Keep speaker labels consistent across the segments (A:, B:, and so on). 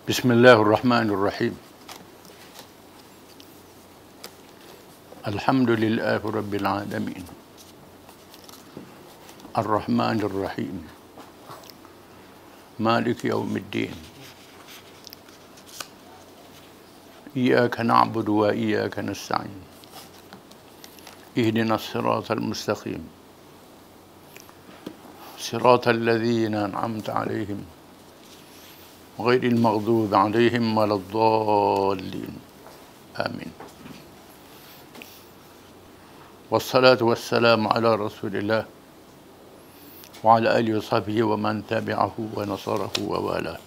A: بسم الله الرحمن الرحيم الحمد لله رب العالمين الرحمن الرحيم مالك يوم الدين إياك نعبد وإياك نستعين اهدنا الصراط المستقيم صراط الذين أنعمت عليهم غير المغضوب عليهم ولا الضالين آمين والصلاة والسلام على رسول الله وعلى آله وصحبه ومن تبعه ونصره ووالاه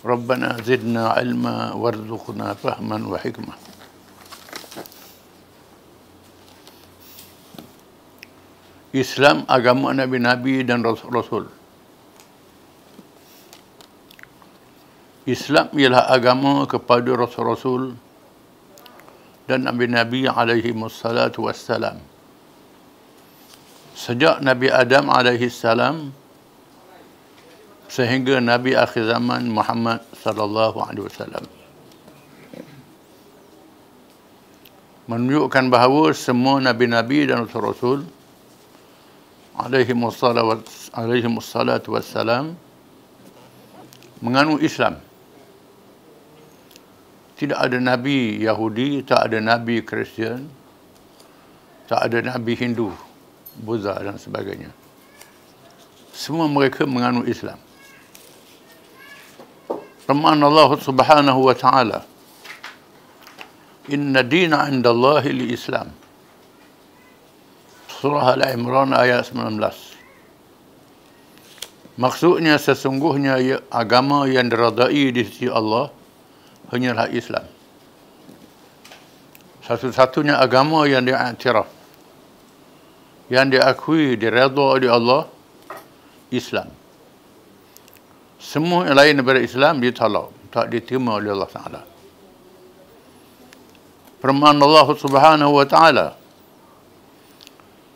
A: ربنا زدنا علما وارزقنا فهما وحكمة. Islam agama Nabi-Nabi dan Rasul-Rasul. Islam ialah agama kepada Rasul-Rasul dan Nabi-Nabi alaihi wassalatu wassalam. Sejak Nabi Adam alaihi salam sehingga Nabi akhir zaman Muhammad sallallahu alaihi wasallam. Menunjukkan bahawa semua Nabi-Nabi dan Rasul-Rasul alaihi wassalatu wassalam menganut Islam. Tidak ada Nabi Yahudi, tak ada Nabi Kristian, tak ada Nabi Hindu, Buddha dan sebagainya. Semua mereka menganut Islam. Firman Allah Subhanahu wa taala, "Inna dina 'inda Allahi al-Islam." Surah Al-Imran ayat 19. Maksudnya sesungguhnya agama yang diredai di sisi Allah hanyalah Islam. Satu-satunya agama yang diiktiraf, yang diakui, diredha oleh Allah, Islam. Semua yang lain daripada Islam ditolak, tak diterima oleh Allah Taala. Firman Allah Subhanahu wa taala,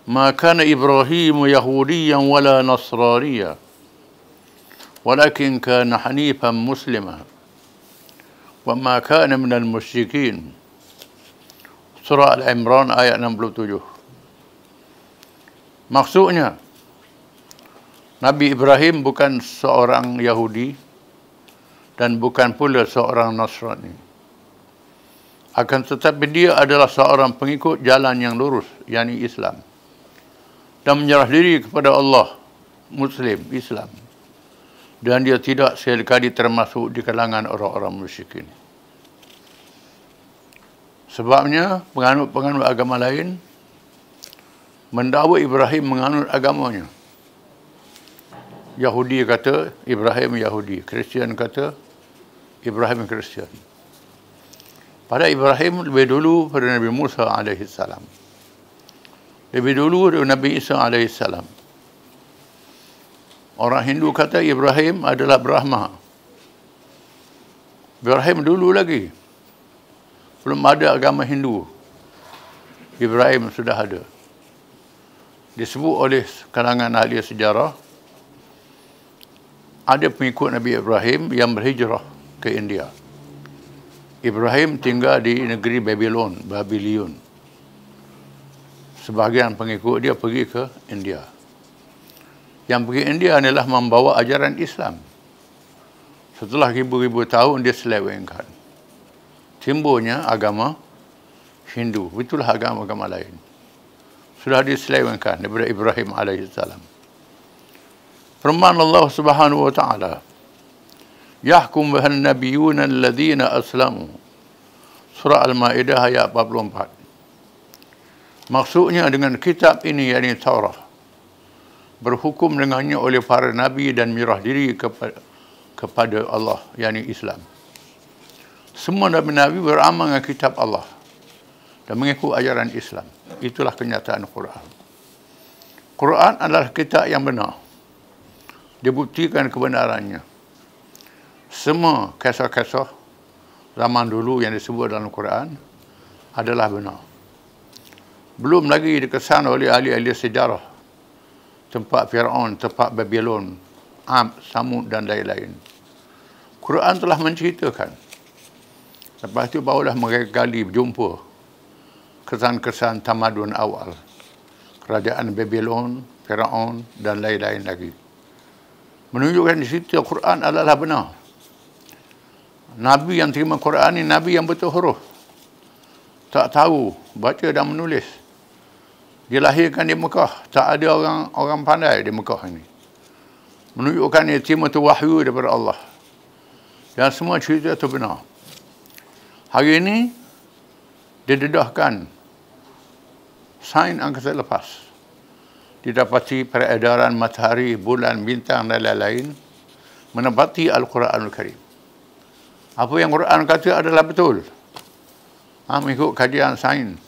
A: "Ma kana Ibrahim Yahudiyan wala Nasraniyan, walakin kana hanifan muslima, wa ma kana minal musyrikin." Surah Al-Imran ayat 67. Maksudnya, Nabi Ibrahim bukan seorang Yahudi dan bukan pula seorang Nasrani. Akan tetapi dia adalah seorang pengikut jalan yang lurus, yakni Islam, dan menyerah diri kepada Allah, Muslim, Islam. Dan dia tidak sekali-kali termasuk di kalangan orang-orang musyrikin. Sebabnya, penganut-penganut agama lain mendakwa Ibrahim menganut agamanya. Yahudi kata Ibrahim Yahudi, Kristian kata Ibrahim Kristian. Pada Ibrahim lebih dulu pada Nabi Musa alaihi salam. Lebih dulu dari Nabi Isa alaihi salam. Orang Hindu kata Ibrahim adalah Brahma. Ibrahim dulu lagi. Belum ada agama Hindu. Ibrahim sudah ada. Disebut oleh kalangan ahli sejarah, ada pengikut Nabi Ibrahim yang berhijrah ke India. Ibrahim tinggal di negeri Babylon. Sebahagian pengikut dia pergi ke India. Yang pergi India adalah membawa ajaran Islam. Setelah ribu-ribu tahun dia selewengkan. Timbulnya agama Hindu. Itulah agama-agama lain. Sudah diselewengkan daripada Ibrahim alaihissalam. Firman Allah Subhanahu wa taala, "Yahkum bihan nabiyyuna alladhina aslamu." Surah Al-Maidah ayat 44. Maksudnya dengan kitab ini, yakni Taurat, berhukum dengannya oleh para nabi dan menyerah diri kepada Allah, yakni Islam. Semua nabi-nabi beramal dengan kitab Allah dan mengikut ajaran Islam. Itulah kenyataan Quran. Quran adalah kitab yang benar. Dibuktikan kebenarannya. Semua kisah-kisah zaman dulu yang disebut dalam Quran adalah benar. Belum lagi dikesan oleh ahli-ahli sejarah tempat Firaun, tempat Babylon, Ad, Samud dan lain-lain. Quran telah menceritakan. Lepas itu barulah mereka kali berjumpa kesan-kesan tamadun awal. Kerajaan Babylon, Firaun dan lain-lain lagi. Menunjukkan di situ Quran adalah benar. Nabi yang terima Quran ini Nabi yang betul huruf. Tak tahu baca dan menulis. Dilahirkan di Mekah. Tak ada orang pandai di Mekah ini. Menunjukkan ia terima tu wahyu daripada Allah. Dan semua cerita itu benar. Hari ini didedahkan sains angkasa lepas. Didapati peredaran matahari, bulan, bintang dan lain-lain menepati Al-Quranul Karim. Apa yang Quran kata adalah betul. Mengikut kajian sains.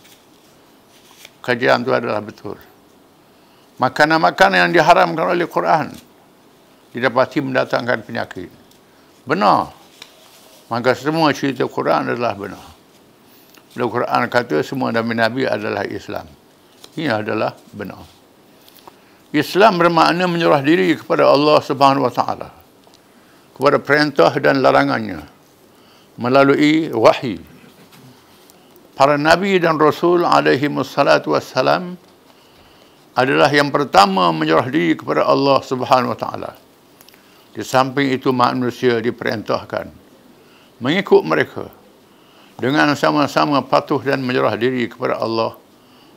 A: Kajian itu adalah betul. Makanan-makanan yang diharamkan oleh Quran didapati mendatangkan penyakit. Benar. Maka semua cerita Quran adalah benar. Bila Quran kata semua Nabi-Nabi adalah Islam. Ini adalah benar. Islam bermakna menyerah diri kepada Allah Subhanahu Wa Taala, kepada perintah dan larangannya melalui wahyu. Para Nabi dan Rasul alaihi wassalatu wassalam adalah yang pertama menyerah diri kepada Allah Subhanahu Wa Taala. Di samping itu manusia diperintahkan mengikut mereka dengan sama-sama patuh dan menyerah diri kepada Allah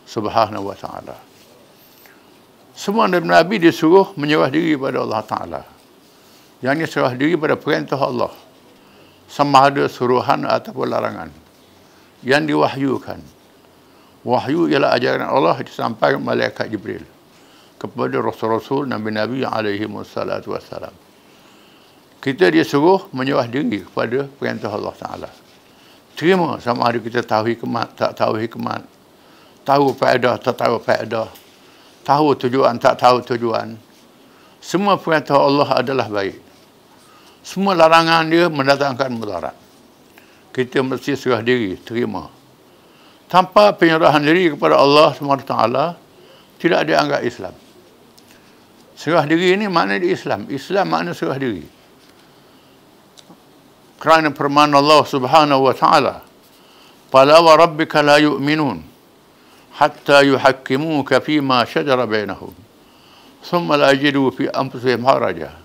A: Subhanahu Wa Taala. Semua Nabi disuruh menyerah diri kepada Allah Ta'ala. Yang ini serah diri pada perintah Allah. Sama ada suruhan ataupun larangan. Yang diwahyukan. Wahyu ialah ajaran Allah disampaikan malaikat Jibril kepada Rasul-Rasul Nabi-Nabi alaihi wassalatu wassalam. Kita disuruh menyerah diri kepada perintah Allah Ta'ala. Terima sama ada kita tahu hikmat, tak tahu hikmat. Tahu faedah, tak tahu faedah. Tahu tujuan, tak tahu tujuan. Semua perintah Allah adalah baik. Semua larangan dia mendatangkan mudarat. Kita mesti serah diri, terima. Tanpa penyerahan diri kepada Allah SWT, tidak dianggap Islam. Serah diri ini makna di Islam. Islam makna serah diri. Kerana firman Allah Subhanahu Wa Taala, "Fala wa rabbika la yu'minun hatta yuhakkimuka fima shajara bainahum thumma la yajidu fi anfusihim haraja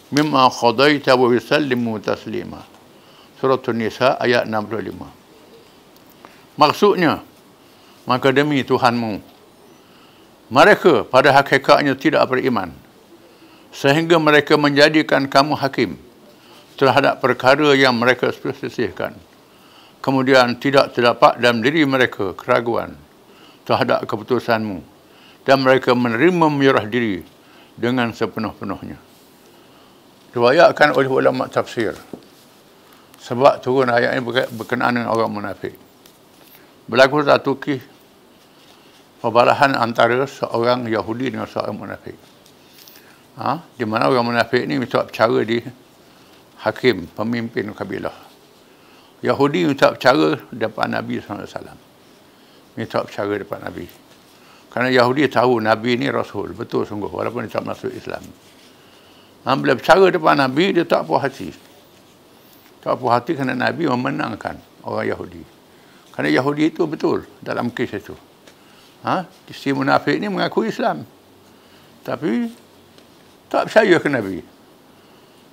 A: mimma qadaita wa yusallimu taslima." Surah An-Nisa ayat 65. Maksudnya, maka demi Tuhanmu, mereka pada hakikatnya tidak beriman sehingga mereka menjadikan kamu hakim terhadap perkara yang mereka perselisihkan. Kemudian tidak terdapat dalam diri mereka keraguan terhadap keputusanmu dan mereka menerima menyerah diri dengan sepenuh-penuhnya. Riwayatkan oleh ulama tafsir sebab turun ayat ini berkenaan dengan orang munafik. Berlaku satu kisah perbalahan antara seorang Yahudi dengan seorang munafik. Di mana orang munafik ini minta bicara di hakim, pemimpin kabilah. Yahudi minta bicara depan Nabi SAW. Minta bicara depan Nabi. Kerana Yahudi tahu Nabi ini Rasul. Betul sungguh. Walaupun dia tak masuk Islam. Bila bicara depan Nabi, dia tak puas hati. Tak puas hati kerana Nabi memenangkan orang Yahudi. Kerana Yahudi itu betul dalam kes itu. Si munafik ini mengaku Islam. Tapi tak percaya ke Nabi.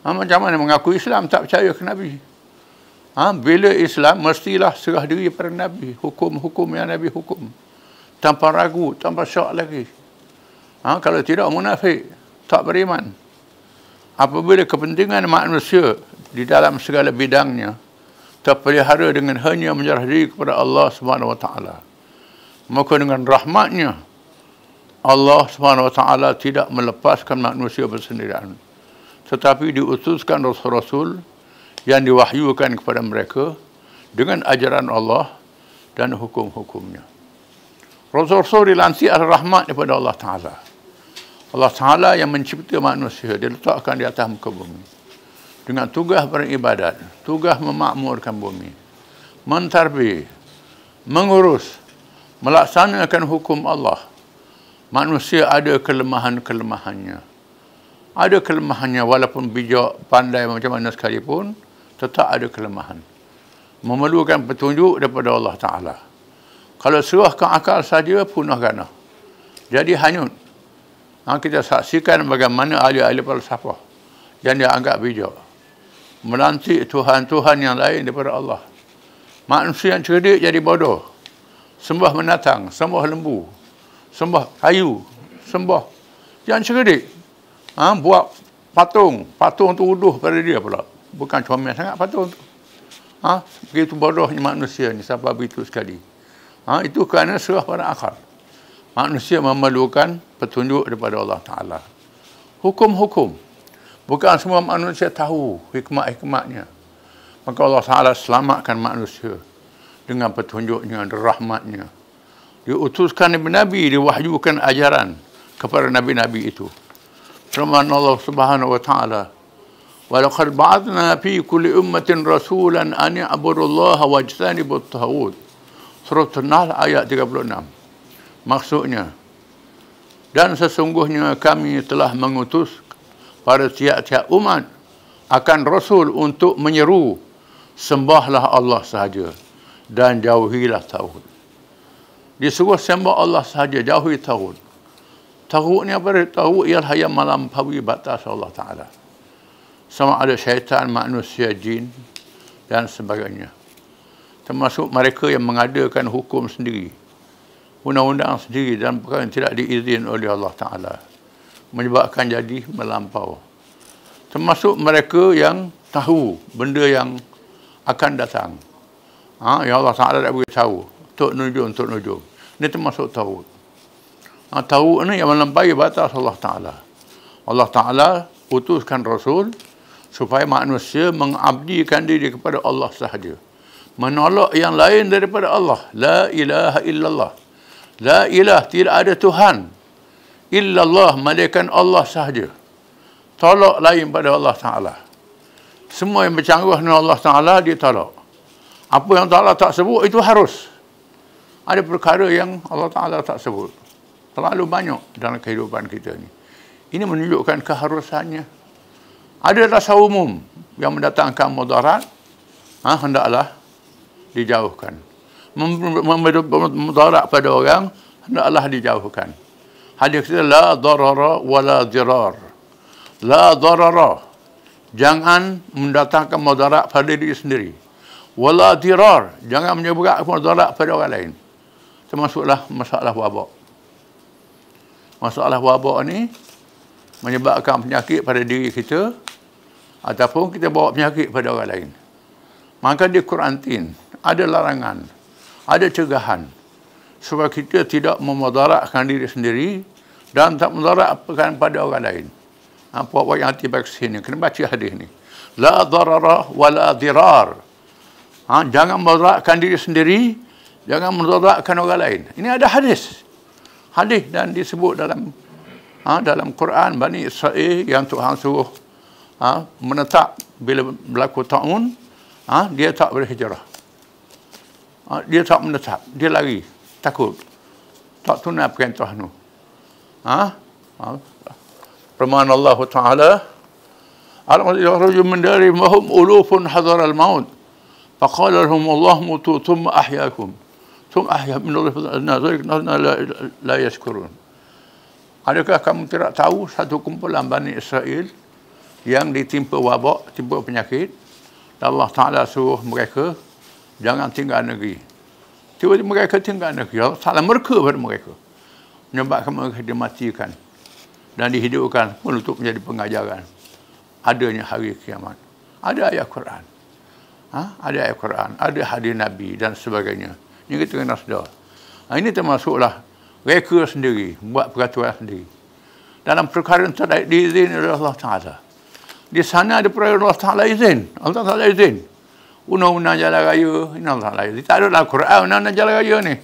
A: Macam mana mengaku Islam tak percaya ke Nabi? Bila Islam mestilah serah diri pada Nabi. Hukum-hukum yang Nabi hukum. Tanpa ragu, tanpa syak lagi. Kalau tidak munafik, tak beriman. Apabila kepentingan manusia di dalam segala bidangnya terpelihara dengan hanya menyerah diri kepada Allah SWT, maka dengan rahmatnya Allah SWT tidak melepaskan manusia bersendirian, tetapi diutuskan Rasul-Rasul yang diwahyukan kepada mereka dengan ajaran Allah dan hukum-hukumnya. Rasul-Rasul dilantik adalah rahmat daripada Allah Ta'ala. Allah Ta'ala yang mencipta manusia, dia letakkan di atas muka bumi dengan tugas beribadat, tugas memakmurkan bumi, mentarbiyah, mengurus, melaksanakan hukum Allah. Manusia ada kelemahan-kelemahannya. Ada kelemahannya, walaupun bijak, pandai macam mana sekalipun, tetap ada kelemahan. Memerlukan petunjuk daripada Allah Ta'ala. Kalau serahkan akal saja, punah gana. Jadi hanyut. Kita saksikan bagaimana ahli-ahli falsafah yang dia anggap bijak melantik Tuhan-Tuhan yang lain daripada Allah. Manusia yang cerdik jadi bodoh. Sembah binatang, sembah lembu, sembah kayu, sembah yang cerdik. Buat patung tu uduh pada dia pula. Bukan comel sangat patung tu. Begitu bodohnya manusia ni sampai begitu sekali. Itu kerana serah pada akal. Manusia memerlukan petunjuk daripada Allah Ta'ala. Hukum-hukum. Bukan semua manusia tahu hikmat-hikmatnya. Maka Allah Ta'ala selamatkan manusia dengan petunjuknya dan rahmatnya. Diutuskan Nabi-Nabi, diwahyukan ajaran kepada Nabi-Nabi itu. Firman Allah Subhanahu Wa Ta'ala, وَلَقَدْ بَعَثْنَا فِي كُلِّ أُمَّةٍ رَسُولًا أَنِ اعْبُدُوا اللَّهَ وَاجْتَنِبُوا الطَّاغُوتَ. Surah An-Nahl ayat 36. Maksudnya, dan sesungguhnya kami telah mengutus pada tiap-tiap umat akan Rasul untuk menyeru, sembahlah Allah sahaja dan jauhilah taghut. Disuruh sembah Allah sahaja, jauhi taghut. Taghut ni apa? Taghut ialah yang melampaui batas Allah Ta'ala. Sama ada syaitan, manusia, jin dan sebagainya. Termasuk mereka yang mengadakan hukum sendiri, undang-undang sendiri dan perkara yang tidak diizin oleh Allah Ta'ala, menyebabkan jadi melampau. Termasuk mereka yang tahu benda yang akan datang. Ya Allah Ta'ala tak beritahu. Tok nujum. Ini termasuk tahu. Tahu ini yang melampaui batas Allah Ta'ala. Allah Ta'ala utuskan Rasul supaya manusia mengabdikan diri kepada Allah sahaja. Menolak yang lain daripada Allah. La ilaha illallah. La ilah, tidak ada Tuhan illallah, melainkan Allah sahaja. Tolak lain pada Allah Ta'ala. Semua yang bercanggah dengan Allah Ta'ala, dia tolak. Apa yang Allah tak sebut, itu harus. Ada perkara yang Allah Ta'ala tak sebut. Terlalu banyak dalam kehidupan kita ni. Ini menunjukkan keharusannya. Ada rasa umum yang mendatangkan mudarat, hendaklah dijauhkan. Mudarat pada orang, hendaklah dijauhkan. Hadis kita, la darara wa la dirar. La darara, jangan mendatangkan mudarat pada diri sendiri. Wa la dirar, jangan menyebabkan mudarat pada orang lain. Termasuklah masalah wabak. Masalah wabak ni menyebabkan penyakit pada diri kita ataupun kita bawa penyakit pada orang lain. Maka di kuarantin, ada larangan, ada cegahan supaya kita tidak memudaratkan diri sendiri dan tak mudaratkan pada orang lain. Puak-puak yang anti vaksin ni kena baca hadis ni. La darara wa la dirar. Jangan mudaratkan diri sendiri, jangan mudaratkan orang lain. Ini ada hadis. Hadis dan disebut dalam Quran, Bani Israel yang Tuhan suruh menetap bila berlaku ta'un, dia tak berhijrah. Dia tak menetap, dia lari, takut. Tak tunai perintah tu. Firman Allah Ta'ala, Al-Rajul min dari mahum ulufun hadar al-maut. Faqala lahum Allah mutu thumma ahyakum. Thumma ahya min Allah la yashkurun. Adakah kamu tidak tahu satu kumpulan Bani Israel yang ditimpa wabak, timpa penyakit, dan Allah Ta'ala suruh mereka jangan tinggal negeri. Tiba-tiba mereka tinggal negeri. Allah Ta'ala murka pada mereka, menyebabkan mereka dimatikan dan dihidupkan untuk menjadi pengajaran adanya hari kiamat. Ada ayat Quran. Ada ayat Quran, ada hadis Nabi dan sebagainya. Ini kita kena sedar. Ini termasuklah reka sendiri, buat peraturan sendiri. Dalam perkara yang tidak diizin oleh Allah Ta'ala. Di sana ada perkara Allah Ta'ala izin. Allah Ta'ala izin. Undang-undang jalan raya, ini Allah Ta'ala izin. Tak ada dalam Quran undang-undang jalan raya ni.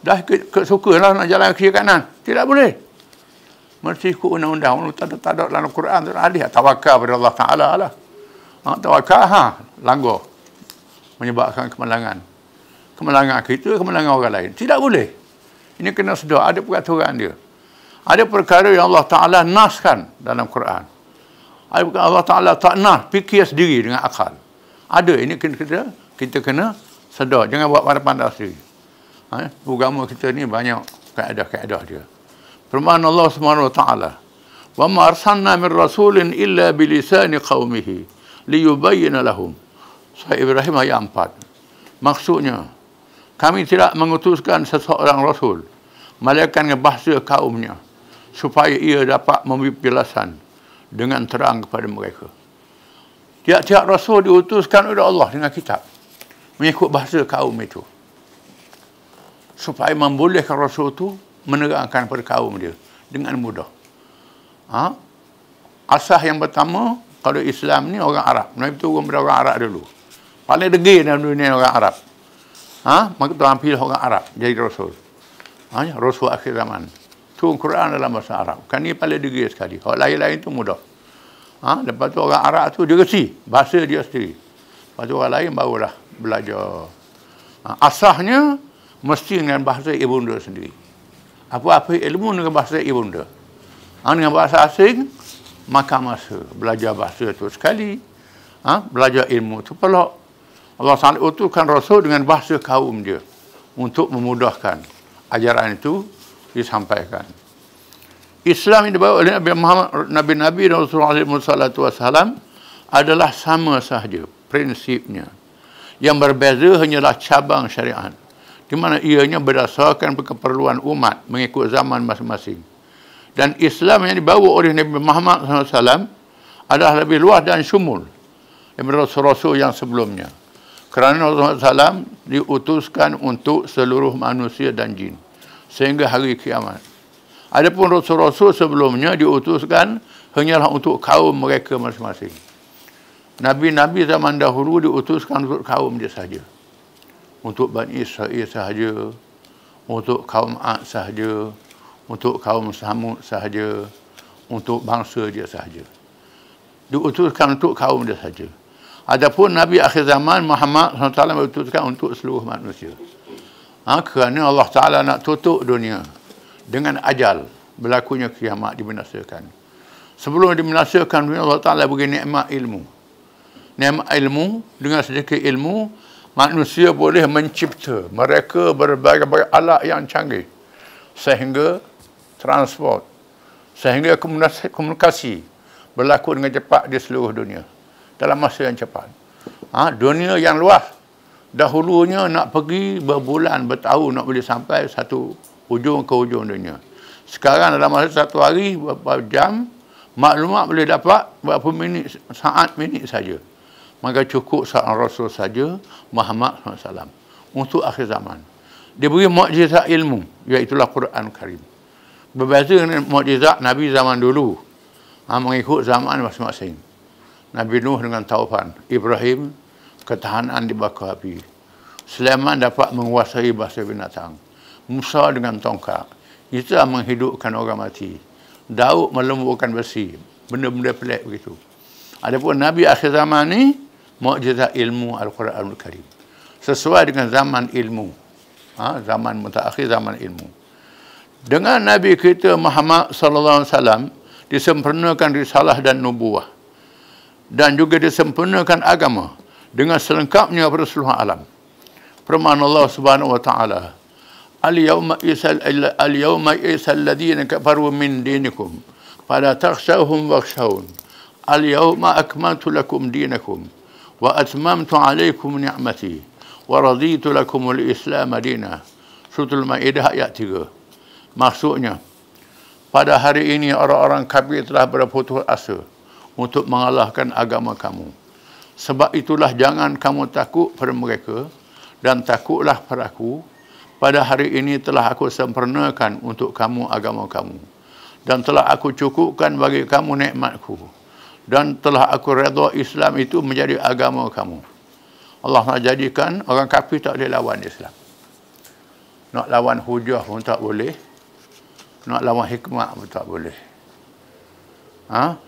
A: Dah suka lah nak jalan kiri kanan. Tidak boleh. Mesti ikut undang-undang. Tak ada dalam Quran. Tak ada. Tawakal pada Allah Ta'ala lah. Tawakal, langgar. Menyebabkan kemenangan. Kemenangan kita, kemenangan orang lain. Tidak boleh. Ini kena sedar. Ada peraturan dia. Ada perkara yang Allah Ta'ala naskan dalam Quran. Allah Ta'ala tak nak fikir sendiri dengan akal. Ada, ini kita kena sedar. Jangan buat pandai-pandai sendiri. Agama kita ni banyak kaedah-kaedah dia. Firman Allah Subhanahu Wa Ta'ala, "Wa ma arsalna min rasulin illa bilisani qaumihi liyubayyana lahum." Surah Ibrahim ayat 4. Maksudnya, kami tidak mengutuskan seseorang rasul melainkan dengan bahasa kaumnya supaya ia dapat memberi penjelasan dengan terang kepada mereka. Tiap-tiap rasul diutuskan oleh Allah dengan kitab mengikut bahasa kaum itu, supaya membolehkan rasul itu menerangkan kepada kaum dia dengan mudah. Asas yang pertama, kalau Islam ni orang Arab. Nabi turun pada orang Arab dulu. Paling degil dalam dunia orang Arab. Maka Tuhan pilih orang Arab jadi rasul. Rasul akhir zaman. Turun Quran dalam bahasa Arab. Kan ni paling degil sekali. Orang lain-lain tu mudah. Lepas tu orang Arab tu dia resi bahasa dia sendiri. Lepas tu orang lain barulah belajar. Asasnya mesti dengan bahasa ibunda sendiri. Apa-apa ilmu dengan bahasa ibunda. Dengan bahasa asing, maka masa belajar bahasa tu sekali. Belajar ilmu tu pelak. Allah SWT utuskan Rasul dengan bahasa kaum dia untuk memudahkan ajaran itu disampaikan. Islam yang dibawa oleh Nabi Muhammad, Nabi-Nabi dan Rasulullah SAW adalah sama sahaja prinsipnya. Yang berbeza hanyalah cabang syariat, di mana ianya berdasarkan keperluan umat mengikut zaman masing-masing. Dan Islam yang dibawa oleh Nabi Muhammad SAW adalah lebih luas dan syumul daripada Rasul-Rasul yang sebelumnya. Kerana Rasulullah SAW diutuskan untuk seluruh manusia dan jin sehingga hari kiamat. Adapun Rasul-Rasul sebelumnya diutuskan hanyalah untuk kaum mereka masing-masing. Nabi-Nabi zaman dahulu diutuskan untuk kaum dia sahaja. Untuk Bani Israel sahaja, untuk kaum Ad sahaja, untuk kaum Samud sahaja, untuk bangsa dia sahaja. Diutuskan untuk kaum dia sahaja. Adapun Nabi akhir zaman Muhammad SAW diutuskan untuk seluruh manusia. Kerana Allah Ta'ala nak tutup dunia dengan ajal berlakunya kiamat dibinasakan. Sebelum dibinasakan dunia, Allah Ta'ala beri nikmat ilmu. Nikmat ilmu, dengan sedikit ilmu, manusia boleh mencipta mereka berbagai-bagai alat yang canggih sehingga transport, sehingga komunikasi berlaku dengan cepat di seluruh dunia dalam masa yang cepat. Dunia yang luas, dahulunya nak pergi berbulan, bertahun nak boleh sampai satu ujung ke ujung dunia. Sekarang dalam masa satu hari, beberapa jam, maklumat boleh dapat berapa minit, saat, minit saja. Maka cukup seorang Rasul saja, Muhammad SAW, untuk akhir zaman. Dia beri mukjizat ilmu, iaitulah Quran Karim. Berbeza dengan mukjizat Nabi zaman dulu, mengikut zaman masing-masing. Nabi Nuh dengan taufan, Ibrahim ketahanan dibakar api, Sulaiman dapat menguasai bahasa binatang, Musa dengan tongkat, Isa menghidupkan orang mati, Daud melemburkan besi, benda-benda pelik begitu. Adapun Nabi akhir zaman ni, mukjizat ilmu Al-Quranul Karim. Sesuai dengan zaman ilmu. Zaman mutakhir, zaman ilmu. Dengan Nabi kita Muhammad SAW disempurnakan risalah dan nubuah. Dan juga disempurnakan agama dengan selengkapnya pada seluruh alam. Firman Allah Subhanahu wa taala, "Al-yawma isal ladina kafaru min dinikum fala takhshawhum wakhshawun. Al-yawma akmaltu lakum dinakum wa atmamtu alaykum ni'mati wa raditu lakum al-Islam madina." Surah Al-Maidah ayat 3. Maksudnya, pada hari ini orang-orang kafir telah berputus asa untuk mengalahkan agama kamu. Sebab itulah jangan kamu takut pada mereka dan takutlah padaku. Pada hari ini telah aku sempurnakan untuk kamu agama kamu. Dan telah aku cukupkan bagi kamu nikmatku. Dan telah aku redha Islam itu menjadi agama kamu. Allah nak jadikan orang kafir tak boleh lawan Islam. Nak lawan hujah pun tak boleh. Nak lawan hikmah pun tak boleh.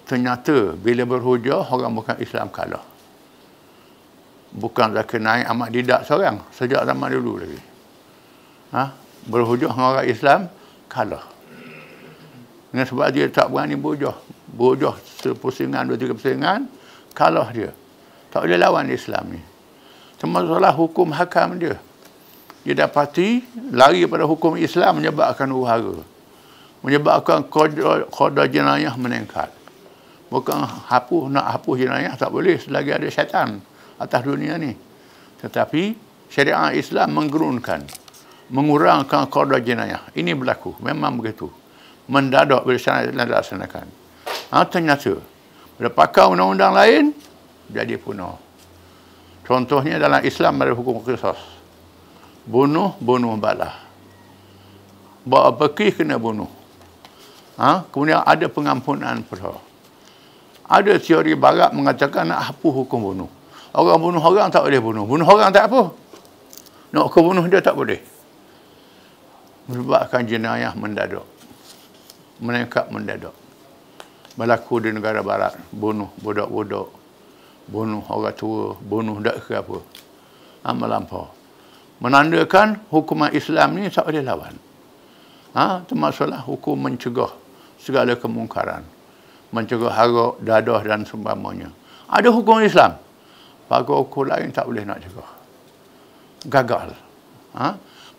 A: Ternyata bila berhujah, orang bukan Islam kalah. Bukan zakir naik amat didak seorang sejak zaman dulu lagi. Berhujah dengan orang Islam kalah. Dengan sebab dia tak berani berhujah. Berhujah sepusingan, 2-3 pusingan, kalah dia. Tak boleh lawan Islam ni. Termasuklah hukum hakam dia. Dia dapati lari pada hukum Islam menyebabkan uhara. Menyebabkan qada jenayah meningkat. Bukan nak hapus jenayah tak boleh selagi ada syaitan atas dunia ni. Tetapi syariat Islam mengurangkan qada jenayah. Ini berlaku. Memang begitu. Mendadak bila syariat Islam dilaksanakan. Ternyata bila pakai undang-undang lain jadi punah. Contohnya dalam Islam ada hukum qisas. Bunuh balas. Bawa pergi kena bunuh. Kemudian ada pengampunan perkara. Ada teori barat mengatakan nak hapus hukum bunuh. Orang bunuh orang tak boleh bunuh. Bunuh orang tak apa. Nak hukum bunuh dia tak boleh. Menyebabkan jenayah mendadak. Meningkat mendadak. Berlaku di negara barat. Bunuh budak-budak. Bunuh orang tua. Bunuh tak ke apa. Melampau. Menandakan hukuman Islam ni tak boleh lawan. Termasuklah hukum mencegah segala kemungkaran. Mencegah harok, dadah dan seumpamanya. Ada hukum Islam. Pagar hukum lain tak boleh nak cegah. Gagal.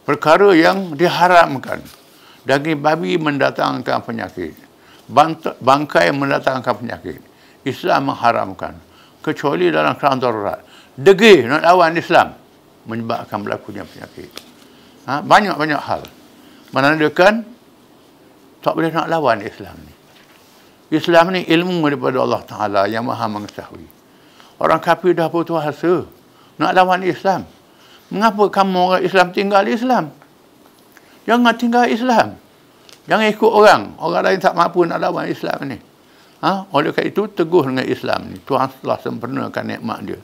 A: Perkara yang diharamkan. Daging babi mendatangkan penyakit. Bangkai mendatangkan penyakit. Islam mengharamkan. Kecuali dalam keadaan darurat. Degil nak lawan Islam. Menyebabkan berlakunya penyakit. Banyak-banyak hal. Menandakan tak boleh nak lawan Islam ni. Islam ni ilmu daripada Allah Ta'ala yang maha mengetahui. Orang kafir dah putus asa nak lawan Islam. Mengapa kamu orang Islam tinggal Islam? Jangan tinggal Islam. Jangan ikut orang. Orang lain tak mampu nak lawan Islam ni. Oleh kerana itu, teguh dengan Islam ni. Tuhan telah sempurnakan nikmat dia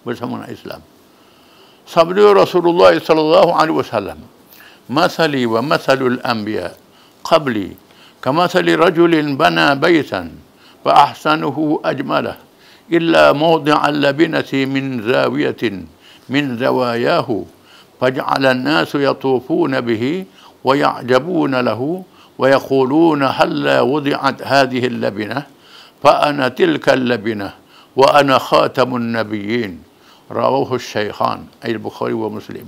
A: bersama dengan Islam. Sabda Rasulullah sallallahu alaihi wasallam, "Masali wa masalul anbiya qabli kamathali rajulin bana baitan fa ahsanuhu ajmalah illa mawdi'al labinati min zawiyatin min zawayahu faj'ala an-nasu yatufuna bihi wa ya'jabuna lahu wa yaquluna halla wudi'at hadhihi al-labinah fa ana tilka al-labinah wa ana khatamun nabiyyin." Rawahu Shaykhan, Al-Bukhari wa Muslim.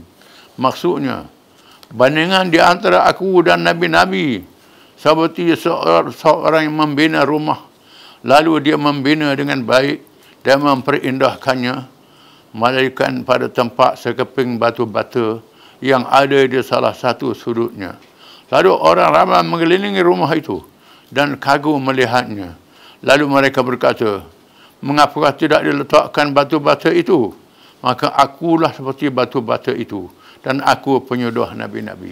A: Maksudnya, bandingan di antara aku dan Nabi-Nabi seperti seorang yang membina rumah, lalu dia membina dengan baik dan memperindahkannya, melainkan pada tempat sekeping batu bata yang ada di salah satu sudutnya. Lalu orang ramai mengelilingi rumah itu dan kagum melihatnya. Lalu mereka berkata, "Mengapa tidak diletakkan batu bata itu? Maka akulah seperti batu bata itu dan aku penyudah Nabi-Nabi."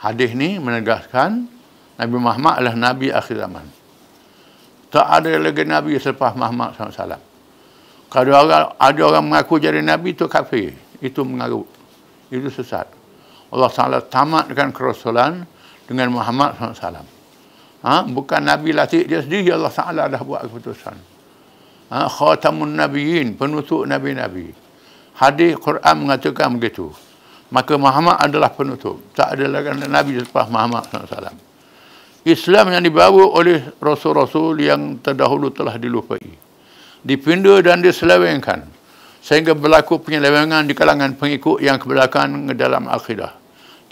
A: Hadis ni menegaskan Nabi Muhammad adalah Nabi akhir zaman. Tak ada lagi Nabi selepas Muhammad SAW. Kalau ada orang mengaku jadi Nabi, itu kafir. Itu mengarut. Itu sesat. Allah Ta'ala tamatkan kerasulan dengan Muhammad SAW. Bukan Nabi latih dia sendiri, Allah Ta'ala dah buat keputusan. Khatamun Nabiyyin, penutup Nabi-Nabi. Hadis Quran mengatakan begitu. Maka Muhammad adalah penutup. Tak ada lagi Nabi selepas Muhammad SAW. Islam yang dibawa oleh Rasul-Rasul yang terdahulu telah dilupai. Dipinda dan diselewengkan. Sehingga berlaku penyelewengan di kalangan pengikut yang kebelakangan dalam akidah,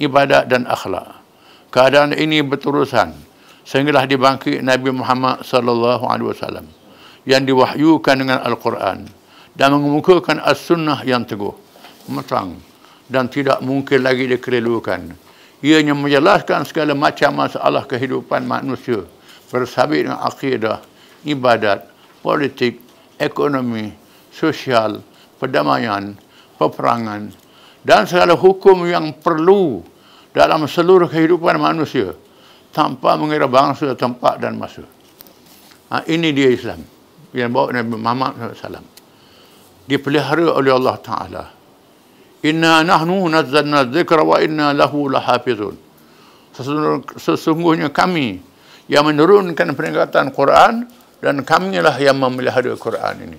A: ibadat dan akhlak. Keadaan ini berterusan sehinggalah dibangkit Nabi Muhammad SAW yang diwahyukan dengan Al-Quran dan mengemukakan As-Sunnah yang teguh, matang dan tidak mungkin lagi dikelirukan. Ianya menjelaskan segala macam masalah kehidupan manusia bersabit dengan akidah, ibadat, politik, ekonomi, sosial, perdamaian, peperangan dan segala hukum yang perlu dalam seluruh kehidupan manusia tanpa mengira bangsa, tempat dan masa. Ini dia Islam yang bawa Nabi Muhammad SAW. Dipelihara oleh Allah Ta'ala. Inna nahnu nazzalna dzikra wa inna lahu lahafizun. Sesungguhnya kami yang menurunkan peringatan Quran dan kamilah yang memelihara Quran ini.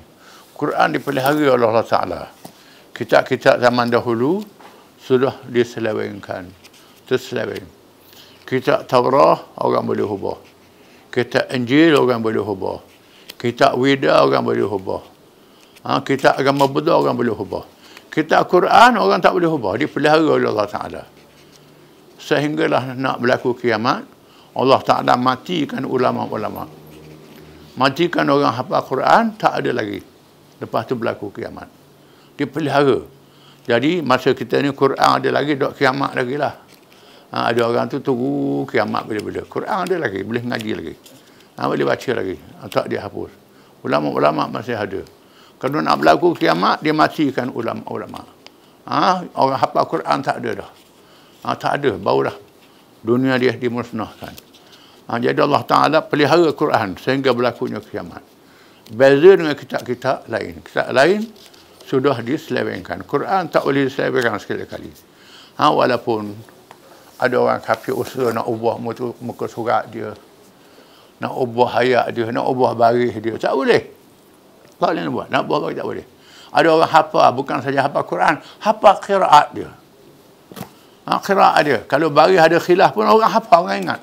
A: Quran dipelihara oleh Allah Ta'ala. Kitab-kitab zaman dahulu sudah diselewengkan. Terseleweng. Kitab Taurah orang boleh ubah. Kitab Injil orang boleh ubah. Kitab Wida orang boleh ubah. Kitab agama Buddha orang boleh ubah. Kitab Quran orang tak boleh ubah. Dipelihara oleh Allah Ta'ala. Sehinggalah nak berlaku kiamat, Allah Ta'ala matikan ulama-ulama. Matikan orang hafal Quran, tak ada lagi. Lepas tu berlaku kiamat. Dipelihara. Jadi masa kita ni Quran ada lagi, dok kiamat lagi lah. Ada orang tu tunggu kiamat bila-bila. Quran ada lagi, boleh ngaji lagi. Boleh baca lagi. Tak dia hapus. Ulama-ulama masih ada. Kalau nak berlaku kiamat, dia matikan ulama-ulama. Orang hafal Quran tak ada dah. Tak ada, barulah dunia dia dimusnahkan. Jadi Allah Ta'ala pelihara Quran sehingga berlakunya kiamat. Beza dengan kitab-kitab lain. Kitab lain sudah diselewengkan. Quran tak boleh diselewengkan sekali-kali. Walaupun ada orang kafir usaha nak ubah muka surat dia, nak ubah ayat dia, nak ubah baris dia. Tak boleh. Tak boleh buat. Nak ubah baris tak boleh. Ada orang hafal, bukan saja hafal Quran, hafal qiraat dia. Qiraat dia. Kalau baris ada khilaf pun orang hafal, orang ingat.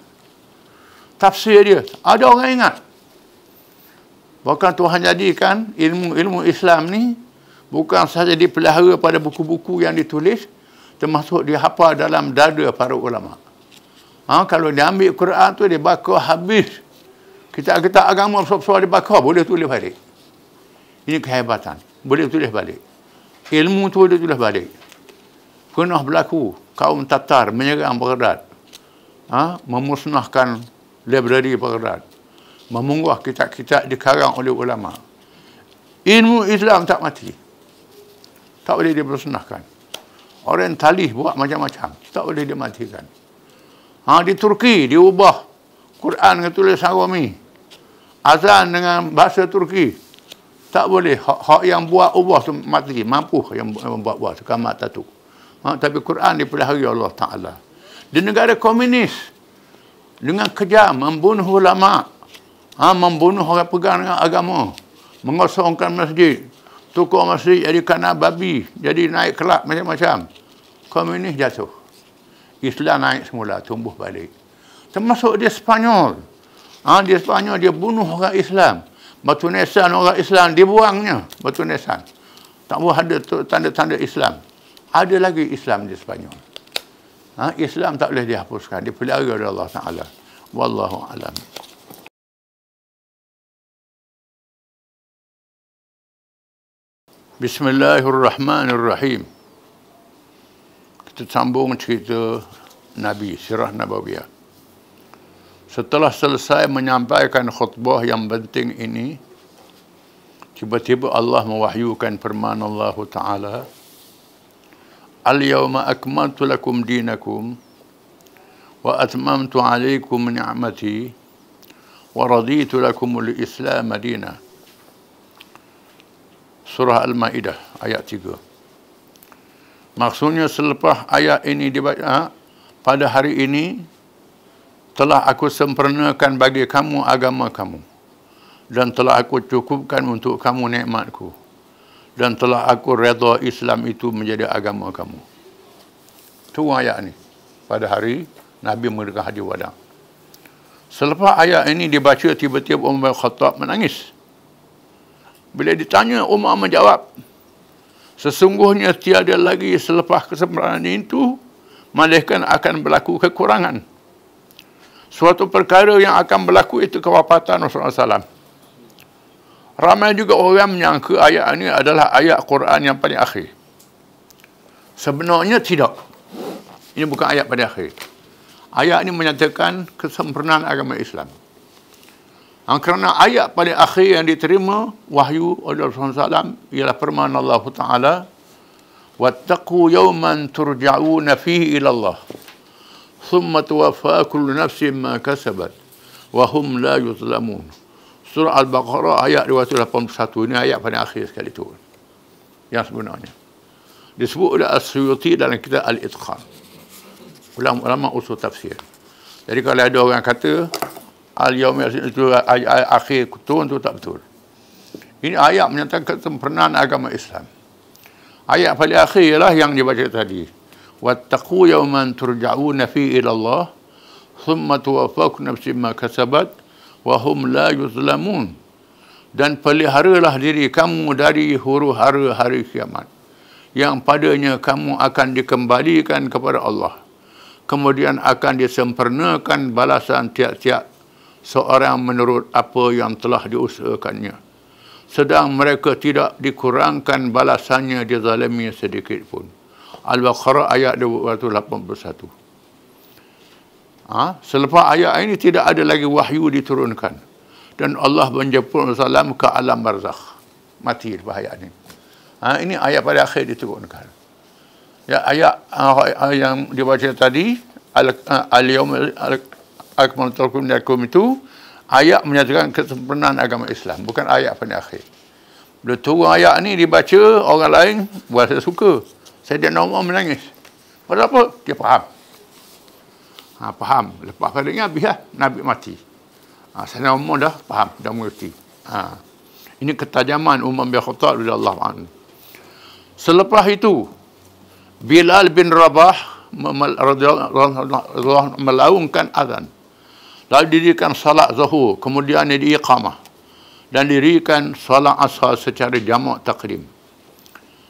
A: Tafsir dia, ada orang ingat. Bahkan Tuhan jadikan ilmu Islam ni bukan sahaja dipelihara pada buku-buku yang ditulis, termasuk dihafal dalam dada para ulama. Kalau dia ambil Quran tu, dia baca habis. Kita agama besar-besar dia baca, boleh tulis balik. Ini kehebatan. Boleh tulis balik. Ilmu tu boleh tulis balik. Pernah berlaku kaum Tatar menyerang Baghdad. Memusnahkan librari Baghdad. Memunggah kitab-kitab dikarang oleh ulama. Ilmu Islam tak mati. Tak boleh dimusnahkan. Orientalis buat macam-macam. Tak boleh dimatikan. Di Turki diubah Quran dengan tulisan Romi. Azan dengan bahasa Turki. Tak boleh. Hak yang buat ubah tu mati. Mampu yang buat sekamat tatu. Tapi Quran dipelihara Allah Ta'ala. Di negara komunis, dengan kejam membunuh ulama, membunuh orang pegang dengan agama, mengosongkan masjid, tukar masjid jadi kandang babi, jadi naik kelab macam-macam. Komunis jatuh. Islam naik semula, tumbuh balik. Termasuk di Spanyol. Di Spanyol dia bunuh orang Islam. Batu nisan orang Islam dibuangnya. Batu nisan. Tak boleh ada tanda-tanda Islam. Ada lagi Islam di Spanyol. Islam tak boleh dihapuskan. Dipelihara oleh Allah Ta'ala. Wallahu a'lam. Bismillahirrahmanirrahim. Kita sambung cerita Nabi, Sirah Nabawiyah. Setelah selesai menyampaikan khutbah yang penting ini, tiba-tiba Allah mewahyukan firman Allah Ta'ala, Al-yawma akmaltu lakum dinakum wa atmamtu alaikum ni'mati wa raditu lakum al-Islam madina. Surah Al-Ma'idah ayat 3. Maksudnya selepas ayat ini dibaca, pada hari ini telah aku sempurnakan bagi kamu agama kamu, dan telah aku cukupkan untuk kamu nikmatku, dan telah aku redha Islam itu menjadi agama kamu. Itu ayat ini pada hari Nabi merdeka haji wada. Selepas ayat ini dibaca, tiba-tiba Umar Khattab menangis. Bila ditanya, Umar menjawab, sesungguhnya tiada lagi selepas kesempurnaan itu, melainkan akan berlaku kekurangan. Suatu perkara yang akan berlaku itu kewafatan Rasulullah SAW. Ramai juga orang menyangka ayat ini adalah ayat Quran yang paling akhir. Sebenarnya tidak. Ini bukan ayat paling akhir. Ayat ini menyatakan kesempurnaan agama Islam. Kerana ayat paling akhir yang diterima wahyu oleh Rasulullah SAW ialah firman Allah Ta'ala, وَاتَّقُوا يَوْمًا تُرْجَعُونَ فِيهِ إِلَى اللَّهِ ثُمَّ تُوَفَّى كُلُّ نَفْسٍ مَا كَسَبَتْ وَهُمْ لَا يُظْلَمُونَ. Surah Al-Baqarah ayat 281. Ini ayat paling akhir sekali itu. Yang sebenarnya disebut oleh As-Suyuti dalam kitab Al-Itqan. Ulama usul tafsir. Jadi kalau ada orang kata Al-Yawm itu ayat akhir turun, itu tak betul. Ini ayat menyatakan kesempurnaan agama Islam. Ayat paling akhir ialah yang dibaca tadi. Wattaqu yawman turja'una fi ila Allah thumma tuwaffaa kullu nafsin ma kasabat wa hum la yuzlamun, dan peliharalah diri kamu dari huru-hara hari kiamat, yang padanya kamu akan dikembalikan kepada Allah. Kemudian akan disempurnakan balasan tiap-tiap seorang menurut apa yang telah diusahakannya. Sedang mereka tidak dikurangkan balasannya dizalimi sedikit pun. Al-Baqarah ayat 281. Selepas ayat ini tidak ada lagi wahyu diturunkan. Dan Allah menjemput Rasulullah ke alam barzakh. Mati lepas ayat ini. Ini ayat pada akhir diturunkan. Ya, ayat yang dibaca tadi, al-yawm akmaltu lakum itu, ayat menyatakan kesempurnaan agama Islam, bukan ayat pada akhir. Bila turun ayat ni dibaca, orang lain buat saya suka. Sayyidina Umar menangis. Pasal apa? Dia faham. Faham. Lepas pada ini habis lah, Nabi mati. Sayyidina Umar dah faham, dah mengerti. Ini ketajaman Umar bin Khattab radhiyallahu anhu. Selepas itu, Bilal bin Rabah melaungkan azan. Lalu dirikan salat zuhur, kemudian diiqamah, dan dirikan salat asar secara jamak takdim.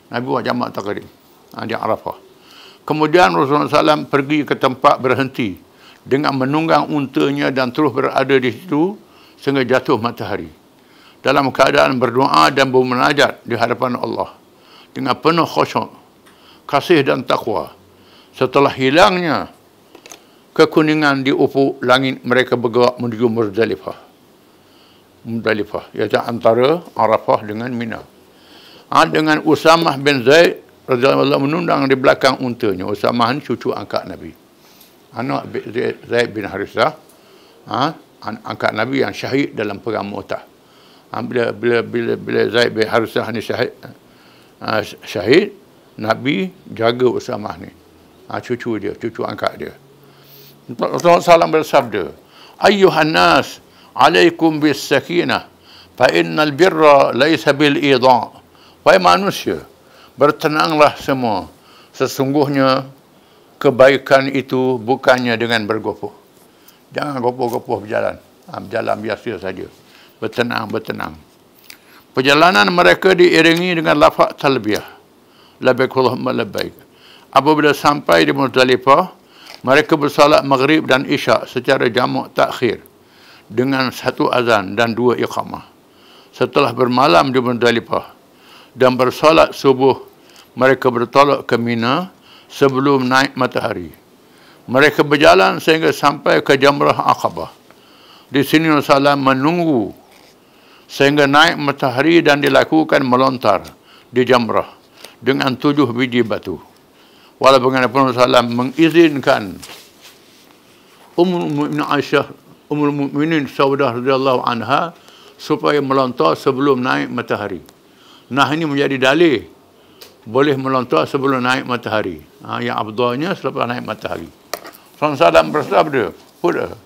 A: Nabi buat jamak takdim di Arafah. Kemudian Rasulullah SAW pergi ke tempat berhenti dengan menunggang untanya dan terus berada di situ sehingga jatuh matahari, dalam keadaan berdoa dan bermunajat di hadapan Allah dengan penuh khusyuk, kasih dan takwa. Setelah hilangnya kekuningan di ufuk langit, mereka bergerak menuju Muzdalifah, iaitu antara Arafah dengan Mina. Dengan Usamah bin Zaid radhiyallahu anhu menundang di belakang untanya. Usamah ni cucu angkat Nabi, anak Zaid bin Harithah, angkat Nabi yang syahid dalam perang Mu'tah. Bila Zaid bin Harithah ni syahid, Nabi jaga Usamah ni, cucu dia, cucu angkat dia. Rasulullah SAW bersabda, Ayyuhan nas, alaikum bis sakinah, fa innal birra laysa bil idha'. Wahai manusia, bertenanglah semua. Sesungguhnya kebaikan itu bukannya dengan bergopoh. Jangan gopoh-gopoh berjalan. Berjalan biasa saja. Bertenang. Perjalanan mereka diiringi dengan lafaz talbiyah. Labbaik Allahumma labbaik. Apabila sampai di Muzdalifah, mereka bersalat maghrib dan isyak secara jamak takhir dengan satu azan dan dua iqamah. Setelah bermalam di Muzdalifah dan bersalat subuh, mereka bertolak ke Mina sebelum naik matahari. Mereka berjalan sehingga sampai ke Jamrah Aqabah. Di sini Rasulullah menunggu sehingga naik matahari dan dilakukan melontar di Jamrah dengan 7 biji batu. Walaupun Rasulullah mengizinkan Ummul Mukminin Aisyah, Ummul Mukminin Saudah radhiyallahu anha, supaya melontar sebelum naik matahari. Nah, ini menjadi dalil boleh melontar sebelum naik matahari. Yang afdalnya selepas naik matahari. Rasulullah bersabda pula,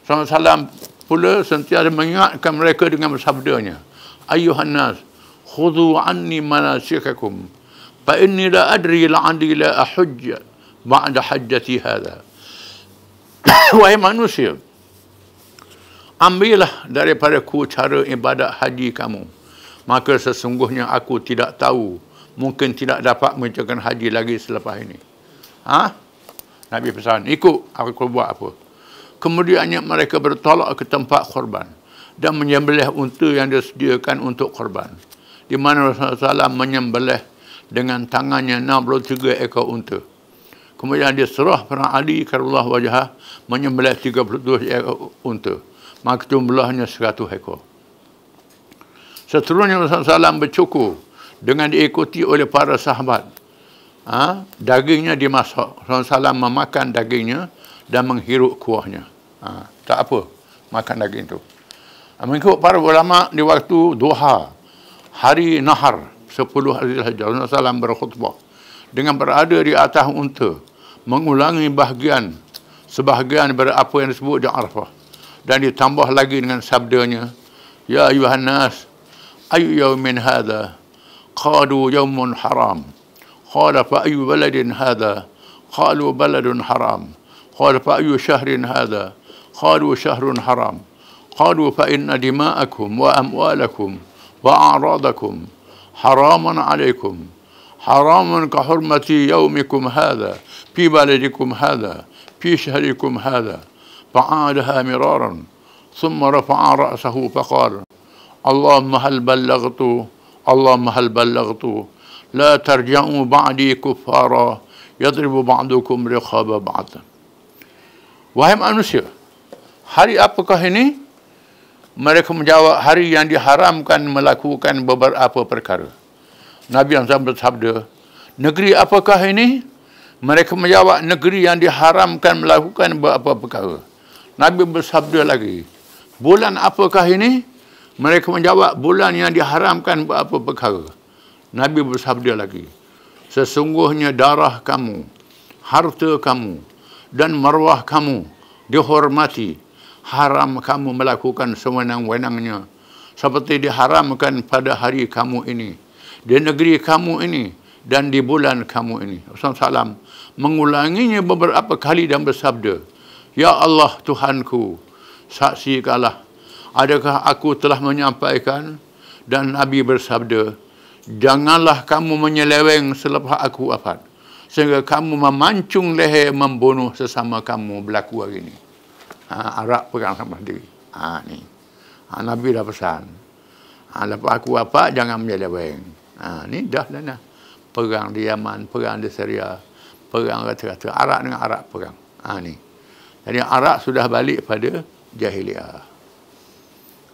A: Rasulullah pula sentiasa mengingatkan mereka dengan bersabdanya, Ayyuhan nas, khudhu anni manasikakum, fa inni la adri la'andi la ahujja ba'da hajjati hadha. Wahai manusia, ambillah daripadaku cara ibadat haji kamu, maka sesungguhnya aku tidak tahu, mungkin tidak dapat mengerjakan haji lagi selepas ini. Nabi pesan, ikut aku buat apa. Kemudiannya mereka bertolak ke tempat korban dan menyembelih unta yang disediakan untuk korban, di mana Rasulullah SAW menyembelih dengan tangannya 63 ekor unta. Kemudian dia serah perang Ali karramallahu wajhah menyembelih 32 ekor unta, maka jumlahnya 100 ekor. Seterusnya Rasulullah SAW bercukur dengan diikuti oleh para sahabat. Dagingnya dimasak. Rasulullah SAW memakan dagingnya dan menghirup kuahnya. Tak apa, makan daging itu. Mengikut para ulama, di waktu duha, hari nahar, 10 hari Zulhijjah, Rasulullah SAW berkhutbah dengan berada di atas unta, mengulangi sebahagian daripada apa yang disebut di Arafah, dan ditambah lagi dengan sabdanya, Ya ayuhan nas, ayu yawmin hadha, qalu yawmun haram, qala fa ayu baladin hadha, qalu baladun haram, qala fa ayu syahrin hadha, qalu syahrun haram, قالوا فإن دماءكم وأموالكم وأعراضكم حرام عليكم حرام كحرمة يومكم هذا في بلدكم هذا في شهركم هذا فعادها مرارا ثم رفع رأسه فقال اللهم هل بلغت اللهم هل بلغت لا ترجعوا بعدي كفارا يضرب بعضكم رقاب بعض. Wahai manusia, hari apakah ini? Mereka menjawab, hari yang diharamkan melakukan beberapa perkara. Nabi SAW bersabda, negeri apakah ini? Mereka menjawab, negeri yang diharamkan melakukan beberapa perkara. Nabi bersabda lagi, bulan apakah ini? Mereka menjawab, bulan yang diharamkan beberapa perkara. Nabi bersabda lagi, sesungguhnya darah kamu, harta kamu, dan marwah kamu dihormati. Haram kamu melakukan sewenang-wenangnya seperti diharamkan pada hari kamu ini, di negeri kamu ini, dan di bulan kamu ini. Rasulullah SAW mengulanginya beberapa kali dan bersabda, Ya Allah Tuhanku, saksikanlah, adakah aku telah menyampaikan? Dan Nabi bersabda, janganlah kamu menyeleweng selepas aku wafat, sehingga kamu memancung leher membunuh sesama kamu berlaku hari ini. Arak perang sama sendiri. Ni. Nabi dah pesan. Lepas aku wafat, jangan menyeleweng. Ni dah lah. Perang di Yaman, perang di Syria, perang kata-kata. Arak dengan Arak perang. Ni. Jadi Arak sudah balik pada jahiliah.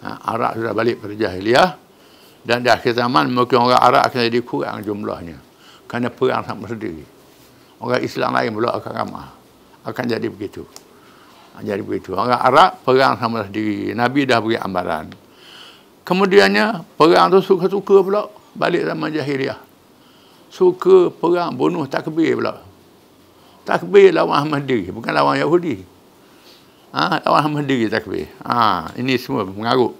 A: Arak sudah balik pada jahiliah. Dan di akhir zaman, mungkin orang Arak akan jadi kurang jumlahnya. Kerana perang sama sendiri. Orang Islam lain pula akan ramah. Akan jadi begitu. Jadi begitu. Orang Arab perang sama sendiri. Nabi dah beri amaran. Kemudiannya, perang tu suka-suka pula. Balik zaman jahiliah. Suka perang, bunuh takbir pula. Takbir lawan Ahmadi. Bukan lawan Yahudi. Lawan Ahmadi takbir. Ini semua mengarut.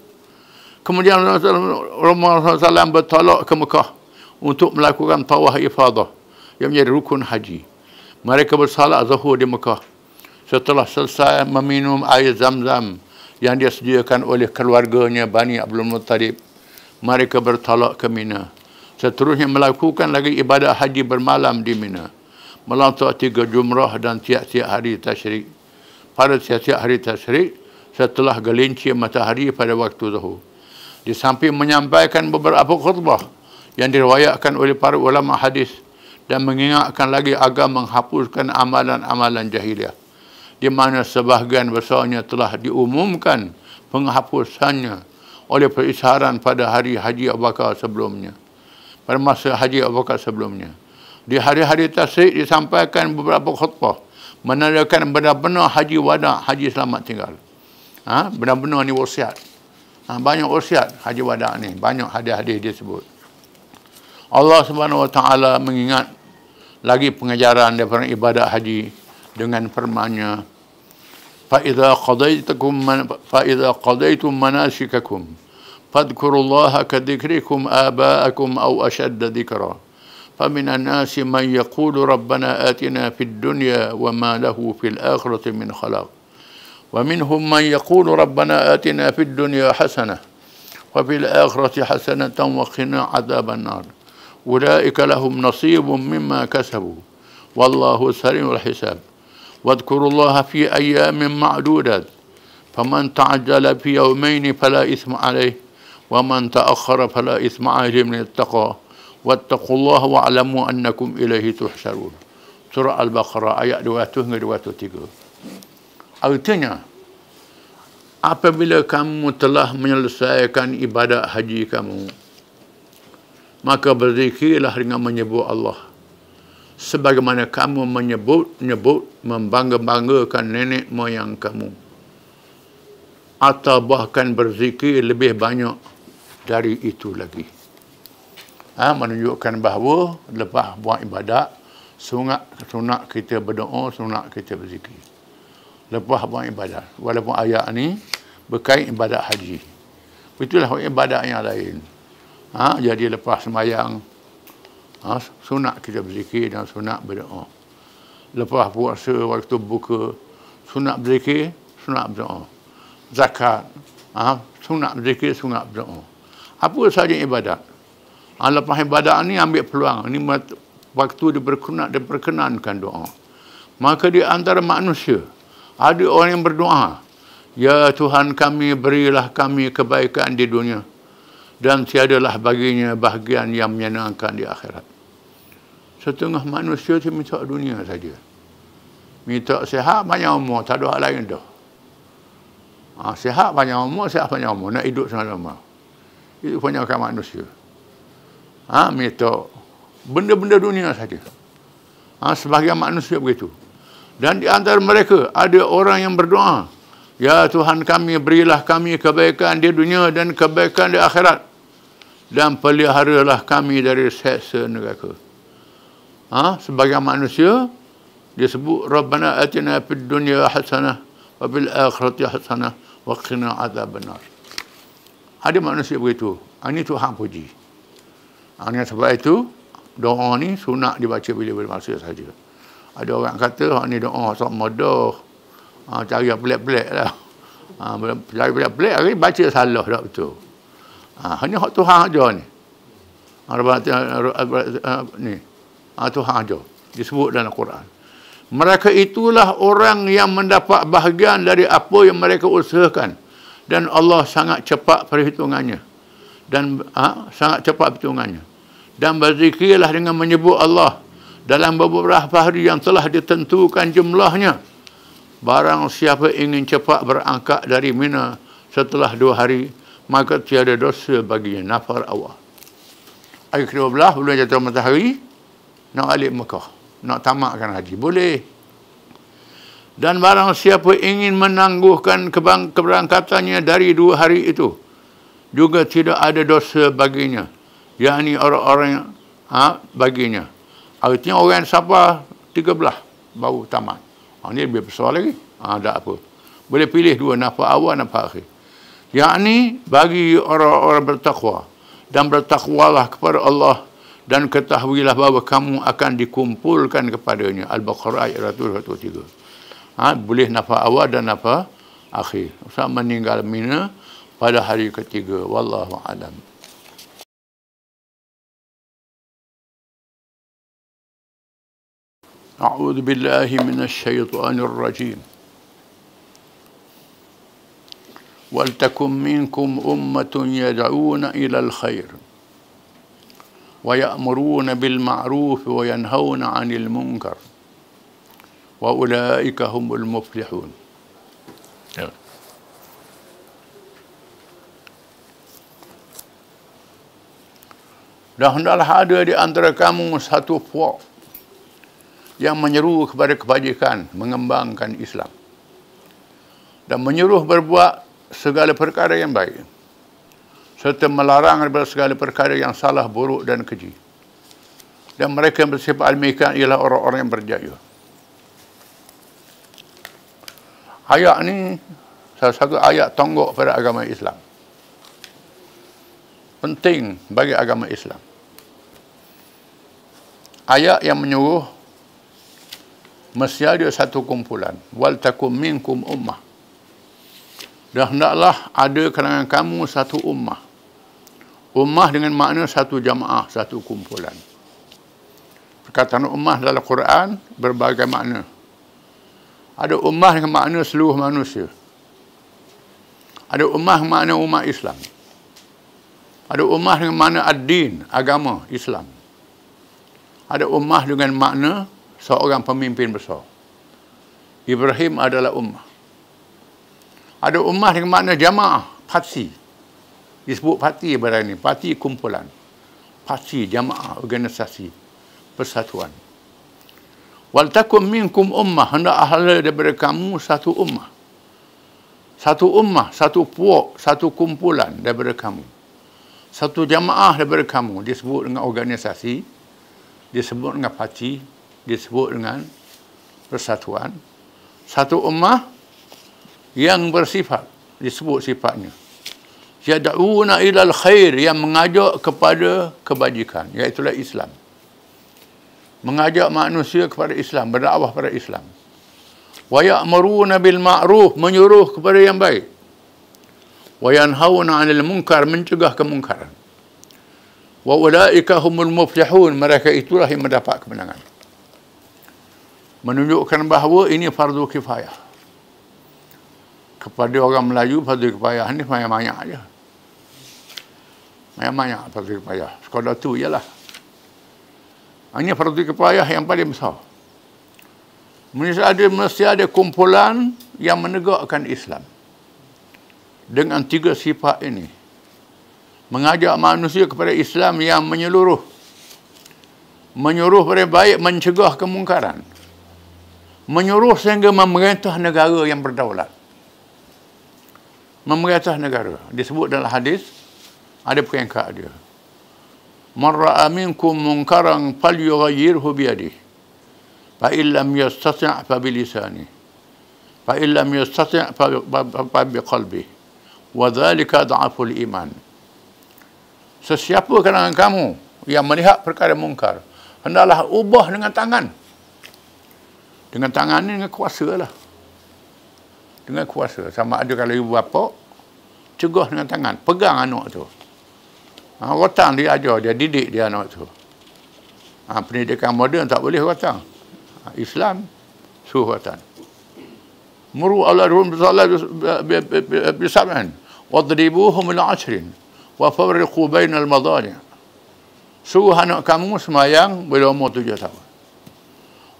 A: Kemudian Rasulullah SAW bertolak ke Mekah untuk melakukan tawaf ifadah yang menjadi rukun haji. Mereka bersalat zuhur di Mekah. Setelah selesai meminum air Zam-Zam yang disediakan oleh keluarganya Bani Abdul Muttalib, mereka bertolak ke Mina. Seterusnya melakukan lagi ibadah haji bermalam di Mina, melampau 3 jumrah dan tiap-tiap hari tasyrik. Pada tiap-tiap hari tasyrik, setelah gelincir matahari pada waktu zuhur, di samping menyampaikan beberapa khutbah yang diriwayatkan oleh para ulama hadis dan mengingatkan lagi agar menghapuskan amalan-amalan jahiliah, di mana sebahagian besarnya telah diumumkan penghapusannya oleh perisharan pada hari Haji Abu Bakar sebelumnya. Pada masa Haji Abu Bakar sebelumnya, di hari-hari tasyrik disampaikan beberapa khutbah menandakan benar-benar haji wada, haji selamat tinggal. Benar-benar ni wasiat. Banyak wasiat haji wada ni, banyak hadis-hadis disebut. Allah Subhanahu Wa Taala mengingat lagi pengajaran daripada ibadat haji dengan firman-Nya, فَإِذَا قَضَيْتُمْ مَنَاسِكَكُمْ فَاذْكُرُوا اللَّهَ كَذِكْرِكُمْ آبَاءَكُمْ أَوْ أَشَدَّ ذِكْرًا فَمِنَ النَّاسِ مَنْ يَقُولُ رَبَّنَا آتِنَا فِي الدُّنْيَا وَمَا لَهُ فِي الْآخِرَةِ مِنْ خَلَاقٍ وَمِنْهُمْ مَنْ يَقُولُ رَبَّنَا آتِنَا فِي الدُّنْيَا حَسَنَةً وَفِي الْآخِرَةِ حَسَنَةً وَقِنَا عَذَابَ النَّارِ أُولَئِكَ لَهُمْ نَصِيبٌ مِّمَّا كَسَبُوا وَاللَّهُ سَرِيعُ الْحِسَابِ واذكروا الله في أيام معدودات فمن تعجل في يومين فلا إثم عليه ومن تأخر فلا إثم عليه من اتقى واتقوا الله واعلموا أنكم إليه تحشرون. Surah Al-Baqarah ayat 200 hingga 203. Artinya, apabila kamu telah menyelesaikan ibadat haji kamu, maka berzikirlah dengan menyebut Allah, sebagaimana kamu menyebut membangga-banggakan nenek moyang kamu, atau bahkan berzikir lebih banyak dari itu lagi. Menunjukkan bahawa lepas buat ibadat, sunat kita berdoa, sunat kita berzikir. Lepas buat ibadat, walaupun ayat ni berkait ibadat haji, itulah ibadat yang lain. Jadi lepas sembahyang, sunat kita berzikir dan sunat berdoa. Lepas puasa, waktu buka, sunat berzikir, sunat berdoa. Zakat, Sunat berzikir, sunat berdoa. Apa sahaja ibadat. Lepas ibadat ni ambil peluang. Ini waktu diperkenankan doa. Maka di antara manusia, ada orang yang berdoa, ya Tuhan kami, berilah kami kebaikan di dunia, dan tiadalah baginya bahagian yang menyenangkan di akhirat. Setengah manusia tu minta dunia saja. Minta sihat, panjang umur, tak ada hal lain dah. Sihat, panjang umur, nak hidup selama. Itu kebanyakan manusia. Minta benda-benda dunia saja. Sebahagian manusia begitu. Dan di antara mereka ada orang yang berdoa, ya Tuhan kami, berilah kami kebaikan di dunia dan kebaikan di akhirat, dan peliharalah kami dari seksa neraka. Sebagian manusia disebut Rabbana atina fid dunya hasanah wa fil akhirati hasanah wa qina adzabannar. Ada manusia begitu. Ini Tuhan puji. Sebab itu doa ni sunat dibaca bila-bila masa saja. Ada orang kata ni doa sok modoh, cara pelik-pelik lah. Cara pelik-pelik hari baca salah tak betul. Hanya hak Tuhan aja ni. Tuhan aja disebut dalam Quran. Mereka itulah orang yang mendapat bahagian dari apa yang mereka usahakan, dan Allah sangat cepat perhitungannya. Sangat cepat perhitungannya. Dan berzikirlah dengan menyebut Allah dalam beberapa hari yang telah ditentukan jumlahnya. Barang siapa ingin cepat berangkat dari Mina setelah 2 hari, maka tiada dosa baginya. Nafar awal. Ayat ke-12, bulan jatuh matahari, nak balik Mekah, nak tamatkan haji, boleh. Dan barang siapa ingin menangguhkan keberangkatannya dari 2 hari itu, juga tidak ada dosa baginya, yakni orang-orang yang baginya. Artinya orang yang sabar 13 baru tamat. Ini lebih besar lagi. Tak apa. Boleh pilih 2, nafas awal, nafas akhir. Yakni bagi orang-orang bertakwa. Dan bertakwalah kepada Allah, dan ketahuilah bahawa kamu akan dikumpulkan kepadanya. Al-Baqarah ayat 123. Boleh nafas awal dan nafas akhir. Saat meninggal Mina pada hari ketiga. Wallahu a'lam. أعوذ بالله من الشيطان الرجيم ولتكن منكم أمة يدعون إلى الخير ويأمرون بالمعروف وينهون عن المنكر وأولئك هم المفلحون. Dan hendaklah ada di antara kamu satu puak yang menyeru kepada kebajikan, mengembangkan Islam, dan menyuruh berbuat segala perkara yang baik, serta melarang daripada segala perkara yang salah, buruk dan keji. Dan mereka yang bersifat demikian ialah orang-orang yang berjaya. Ayat ni salah satu ayat tonggok pada agama Islam. Penting bagi agama Islam. Ayat yang menyuruh mesti ada satu kumpulan. Wal takum minkum ummah. Dan hendaklah ada kalangan kamu satu ummah. Ummah dengan makna satu jamaah, satu kumpulan. Perkataan ummah dalam Quran berbagai makna. Ada ummah dengan makna seluruh manusia. Ada ummah dengan makna umat Islam. Ada ummah dengan makna ad-din, agama Islam. Ada ummah dengan makna seorang pemimpin besar. Ibrahim adalah ummah. Ada ummah dengan makna jamaah, parti. Disebut parti pada ini, parti kumpulan. Parti, jamaah, organisasi, persatuan. Wal takum minkum ummah, hendak ada daripada kamu satu ummah. Satu ummah, satu puak, satu kumpulan daripada kamu. Satu jamaah daripada kamu, disebut dengan organisasi, disebut dengan parti, disebut dengan persatuan. Satu ummah yang bersifat, disebut sifatnya, yad'una ilal khair, yang mengajak kepada kebajikan, iaitulah Islam. Mengajak manusia kepada Islam, berdakwah pada Islam. Wa ya'muruna bil ma'ruf, menyuruh kepada yang baik. Wa yanhauna 'anil munkar, mencegah kemungkaran. Wa ulaika humul muflihun, mereka itulah yang mendapat kemenangan. Menunjukkan bahawa ini fardu kifayah. Kepada orang Melayu, fardu kifayah ni banyak-banyak aja. Banyak-banyak fardu kifayah. Sekadar tu ialah. Hanya fardu kifayah yang paling besar. Mesti ada kumpulan yang menegakkan Islam. Dengan 3 sifat ini. Mengajak manusia kepada Islam yang menyeluruh. Menyuruh pada baik, mencegah kemungkaran. Menyuruh sehingga memerintah negara yang berdaulat. Memerintah negara. Disebut dalam hadis, ada peringkat dia. Man ra'a minkum munkaran falyughayyirhu biyadihi. Fa in lam yastati' fa bilisanihi. Fa in lam yastati' fa biqalbihi. Wa dhalika dha'ful iman. Sesiapa kalangan kamu yang melihat perkara mungkar, hendaklah ubah dengan tangan. Dengan tangan ni dengan kuasa lah. Dengan kuasa. Sama ada kalau ibu bapa, cegah dengan tangan. Pegang anak tu. Rotang dia ajar, dia didik dia anak tu. Pendidikan moden tak boleh rotang. Islam, suruh rotang. Muru Allahum bisalat bisab'an. Wadribuhum al-ashrin. Wa farriqu bainal madani'. Suruh anak kamu semayang bila umur 7 tahun.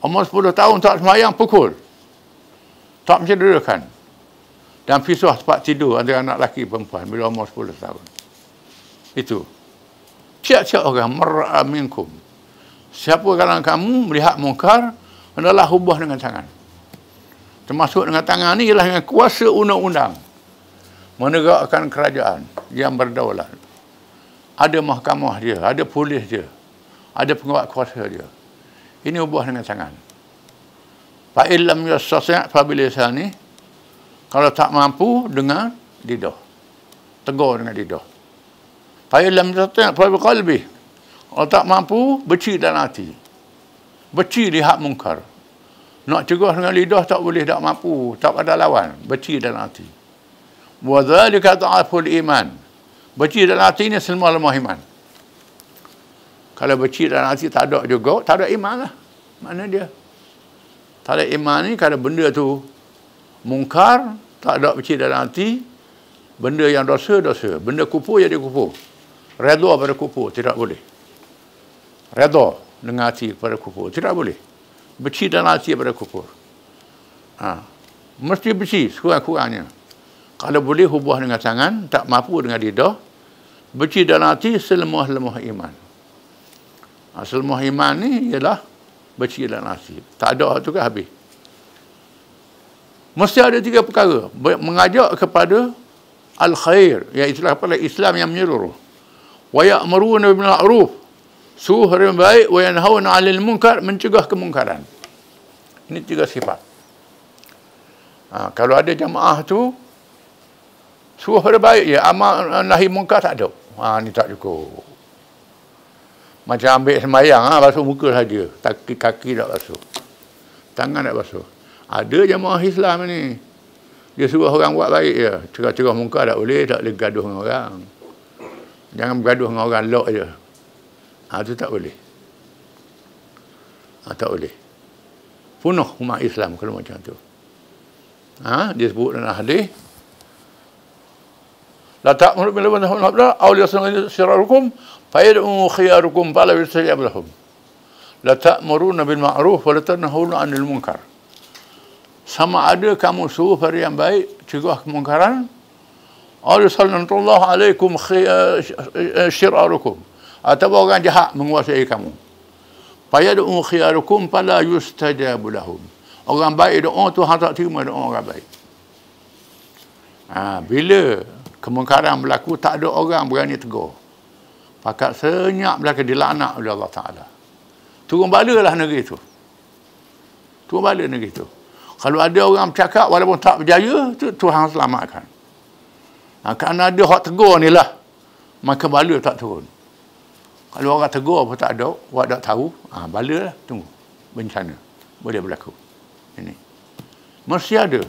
A: Umur 10 tahun tak semayang, pukul. Tak mencederakan. Dan pisah tempat tidur antara anak lelaki perempuan bila umur 10 tahun. Itu. Tiap-tiap orang, mar'a minkum. Siapa kalangan kamu melihat mungkar, hendaklah ubah dengan tangan. Termasuk dengan tangan ni ialah dengan kuasa undang-undang. Menegakkan kerajaan yang berdaulat. Ada mahkamah dia, ada polis dia, ada penguat kuasa dia. Ini ubah dengan tangan. Fa illam yastati' fa bilisani. Kalau tak mampu, dengan lidah. Tegur dengan lidah. Fa illam yastati' fa biqalbi. Kalau tak mampu, benci dalam hati. Benci lihat mungkar. Nak cegah dengan lidah tak boleh, tak mampu, tak ada lawan. Benci dalam hati. Wa dzalika dha'ful iman. Benci dalam hati ni lemah iman. Kalau benci dalam hati tak ada juga, tak ada iman lah. Mana dia? Tak ada iman ni kalau benda tu mungkar, tak ada benci dalam hati, benda yang dosa-dosa, benda kufur jadi kufur. Redha pada kufur, tidak boleh. Redha dengan hati pada kufur, tidak boleh. Benci dalam hati pada kufur. Mesti benci sekurang-kurangnya. Kalau boleh hubah dengan tangan, tak mampu dengan lidah, benci dalam hati selemah-lemah iman. Selemah iman ni ialah benci dalam hati. Tak ada tu kan habis. Mesti ada 3 perkara. Mengajak kepada al-khair, iaitu kepada Islam yang menyeluruh. Wa ya'muruna bil ma'ruf, suruh yang baik, wa yanhauna 'anil munkar, mencegah kemungkaran. Ini 3 sifat. Kalau ada jamaah tu suruh pada baik, ya, amal nahi munkar tak ada. Ni tak cukup. Macam ambil semayang, basuh muka saja. Kaki tak basuh. Tangan tak basuh. Ada jemaah Islam ni. Dia suruh orang buat baik je. Cerah-cerah muka tak boleh gaduh dengan orang. Jangan bergaduh dengan orang, lock je. Itu tak boleh. Tak boleh. Punuh umat Islam kalau macam tu. Dia sebut dalam hadis. La ta'muru bil ma'ruf wa nahy 'anil munkar aw yasrarukum fayad'u khiyarukum fala yustajab lahum. La ta'muruna bil ma'ruf wa la tanhauna 'anil munkar. Sama ada kamu suruh pada yang baik, cegah kemungkaran, aw sallallahu alaikum syirarukum, atau orang jahat menguasai kamu. Fayad'u khiyarukum fala yustajab lahum. Orang baik doa tu hang tak terima doa orang baik. Bila kemungkaran berlaku, tak ada orang berani tegur. Pakat senyap belaka dilaknat oleh Allah Ta'ala. Turun balalah negeri tu. Turun bala negeri tu. Kalau ada orang bercakap walaupun tak berjaya, Tuhan selamatkan. Kerana ada hak tegur ni lah, maka bala tak turun. Kalau orang tegur pun tak ada, awak tak tahu, bala lah, tunggu. Bencana. Boleh berlaku. Ini. Mesti ada.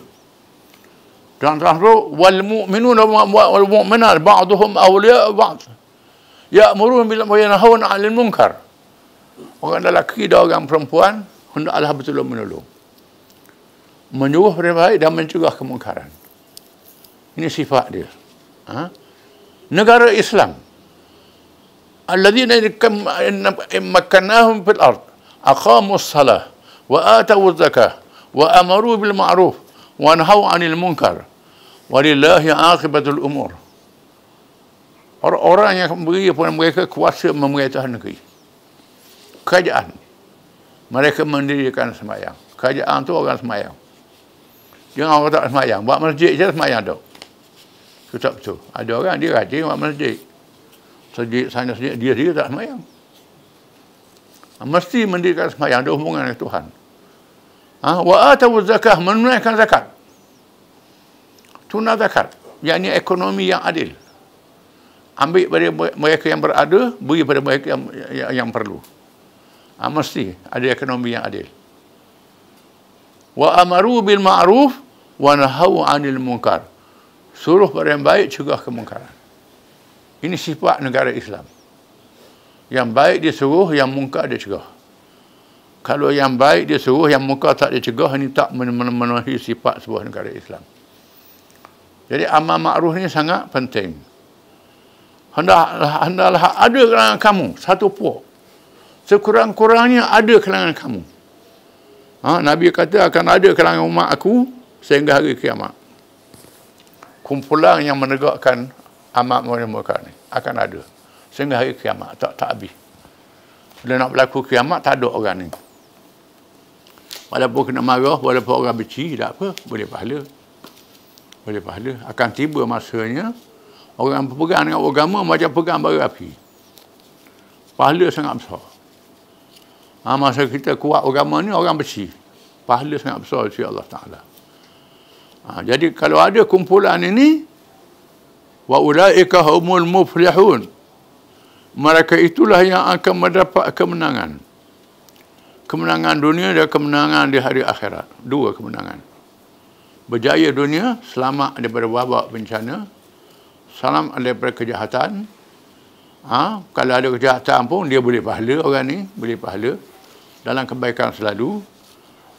A: Dan terus wal mu'minuna wal mu'minat ba'duhum awliya ba'd. Ya'muruna bil ma'ruf wa yanhauna 'anil munkar. Orang lelaki dan orang perempuan hendaklah betul menolong. Menyuruh perkara baik dan mencegah kemungkaran. Ini sifat dia. Negara Islam. Alladzina makkannahum fil ard aqamus salah wa atawuz zakah wa amaru bil ma'ruf wa nahaw 'anil munkar. Walillahi 'aqibatul umur. Orang-orang yang beri kepada mereka kuasa memerintah negeri. Kerajaan. Mereka mendirikan sembahyang. Kerajaan tu orang sembahyang. Jangan orang tak sembahyang. Buat masjid je sembahyang tu. Itu tak betul. Ada orang dia rajin buat masjid. Masjid sana sendiri, dia tak sembahyang. Mesti mendirikan sembahyang. Ada hubungan dengan Tuhan. Wa atawuz zakah, menunaikan zakat. Tunai zakat. Yang ini ekonomi yang adil. Ambil pada mereka yang berada, beri pada mereka yang perlu. Mesti ada ekonomi yang adil. Wa amaru bil ma'ruf wa nahaw 'anil munkar. Suruh pada yang baik, cegah kemungkaran. Ini sifat negara Islam. Yang baik dia suruh, yang munkar dia cegah. Kalau yang baik dia suruh, yang munkar tak dia cegah, ini tak memenuhi sifat sebuah negara Islam. Jadi amal ma'ruf ini sangat penting. Hendaklah ada kalangan kamu satu puak. Sekurang-kurangnya ada kalangan kamu. Nabi kata akan ada kalangan umat aku sehingga hari kiamat. Kumpulan yang menegakkan amal munkar ni akan ada sehingga hari kiamat, tak habis. Bila nak berlaku kiamat tak ada orang ni. Walaupun kena marah, walaupun orang benci, tak apa, boleh pahala. Boleh pahala. Akan tiba masanya orang berpegang dengan agama macam pegang bara api. Pahala sangat besar. Masa kita kuat agama ni, orang benci. Pahala sangat besar dari Allah Ta'ala. Jadi kalau ada kumpulan ini, wa ulaika humul muflihun. Mereka itulah yang akan mendapat kemenangan. Kemenangan dunia dan kemenangan di hari akhirat. Dua kemenangan. Berjaya dunia, selamat daripada wabak bencana, selamat daripada kejahatan. Kalau ada kejahatan pun, dia boleh pahala orang ni, boleh pahala. Dalam kebaikan selalu.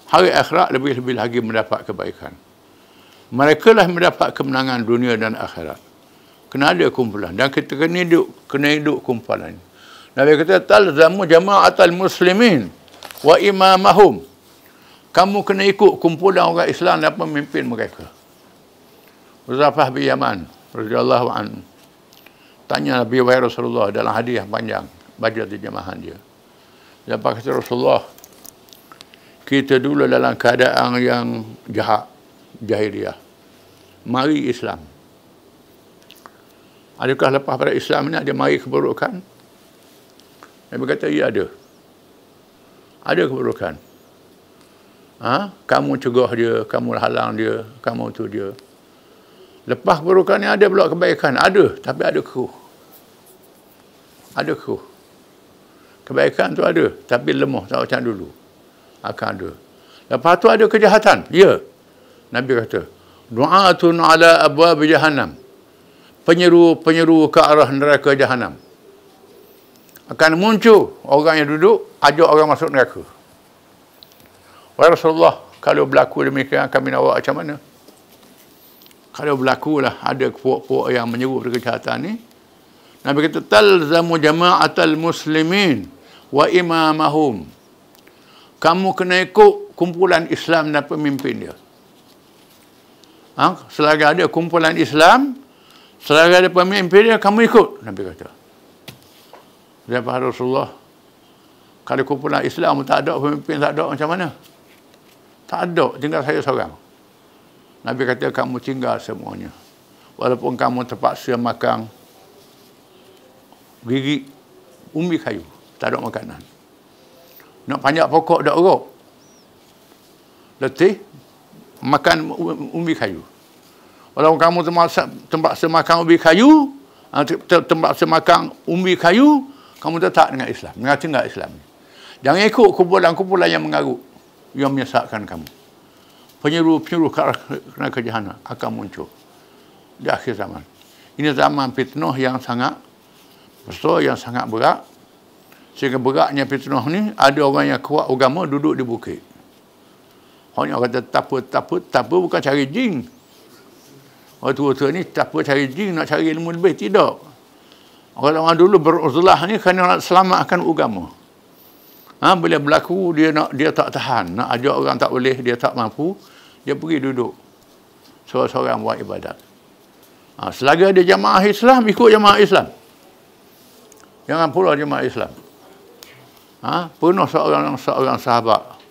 A: Hari akhirat lebih-lebih lagi mendapat kebaikan. Mereka lah mendapat kemenangan dunia dan akhirat. Kena ada kumpulan. Dan kita kena hidup kumpulan. Nabi kata, talzamu jama'atal muslimin wa imamahum. Kamu kena ikut kumpulan orang Islam dan pemimpin mereka. Huzaifah bin Yaman radhiyallahu anhu tanya Nabi wa Rasulullah dalam hadis yang panjang, baca terjemahan dia. Dia kata, Rasulullah, kita dulu dalam keadaan yang jahat, jahiliyah. Mari Islam. Adakah lepas pada Islam ini ada mari keburukan? Nabi kata, ya ada. Ada keburukan. Kamu cegah dia, kamu halang dia, kamu tu dia. Lepas keburukan ni ada pula kebaikan. Ada, tapi ada keruh. Ada keruh. Kebaikan tu ada, tapi lemah, tak macam dulu. Akan ada. Lepas tu ada kejahatan. Ya. Nabi kata, du'atun ala abwab jahannam. Penyeru-penyeru ke arah neraka jahannam. Akan muncul orang yang duduk, ajak orang masuk neraka. Wahai Rasulullah, kalau berlaku demikian, kami nak buat macam mana? Kalau berlakulah ada puak-puak yang menyeru pada kejahatan ni, Nabi kata, talzamu jama'atal muslimin wa imamahum. Kamu kena ikut kumpulan Islam dan pemimpin dia. Selagi ada kumpulan Islam, selagi ada pemimpin dia, kamu ikut. Nabi kata. Lepas Rasulullah, kalau kumpulan Islam tak ada, pemimpin tak ada, macam mana? Tak ada, tinggal saya seorang. Nabi kata, kamu tinggal semuanya. Walaupun kamu terpaksa makan gigi umbi kayu, tak ada makanan. Nak panjat pokok, tak urut. Letih, makan umbi kayu. Walaupun kamu terpaksa makan umbi kayu, terpaksa makan umbi kayu, kamu tetap dengan Islam, dengan tinggal Islam. Jangan ikut kumpulan-kumpulan yang mengarut, yang menyesatkan kamu. Penyuruh-penyuruh ke jahanam akan muncul di akhir zaman. Ini zaman fitnah yang sangat besar, yang sangat berat. Sehingga beratnya fitnah ni, ada orang yang kuat agama duduk di bukit. Orang kata tapa bukan cari jin. Orang tua-tua ni tapa cari jin, nak cari ilmu lebih, tidak. Orang dulu beruzlah ni kerana nak selamatkan agama. Bila berlaku dia tak tahan, nak ajak orang tak boleh, dia tak mampu, dia pergi duduk seorang-seorang buat ibadat. Selagi ada jamaah Islam, ikut jamaah Islam. Jangan pula jamaah Islam. Pernah seorang sahabat,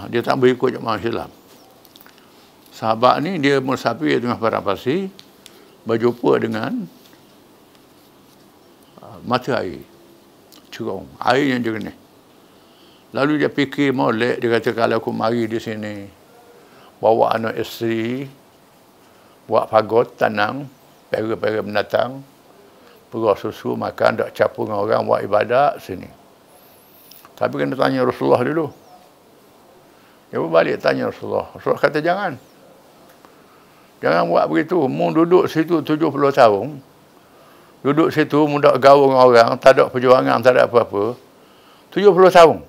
A: dia tak boleh ikut jamaah Islam. Sahabat ni dia musafir tengah padang pasir, berjumpa dengan mata air, curung, air yang jernih. Lalu dia fikir molek, dia kata kalau aku mari di sini, bawa anak isteri, buat pagot, tanam, pera-pera binatang, perah susu, makan, tak campur dengan orang, buat ibadat sini. Tapi kena tanya Rasulullah dulu. Dia balik tanya Rasulullah. Rasulullah kata jangan. Jangan buat begitu. Mu duduk situ 70 tahun. Duduk situ, mu tak gaul dengan orang, tak ada perjuangan, tak ada apa-apa. 70 tahun.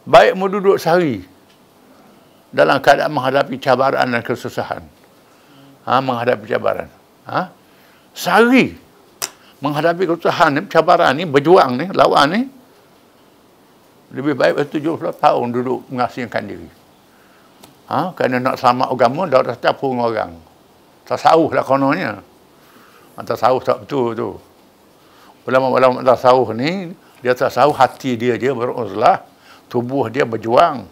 A: Baik mu duduk sehari dalam keadaan menghadapi cabaran dan kesusahan. Menghadapi cabaran. Sehari menghadapi kesusahan ni, cabaran ni, berjuang ni, lawan ni, lebih baik 70 tahun duduk mengasingkan diri. Kerana nak selamat agama, dah campur dengan orang. Tasawuf lah kononnya. Tasawuf tak betul tu. Ulama-ulama tasawuf ni, dia tasawuf hati dia beruzlah, tubuh dia berjuang,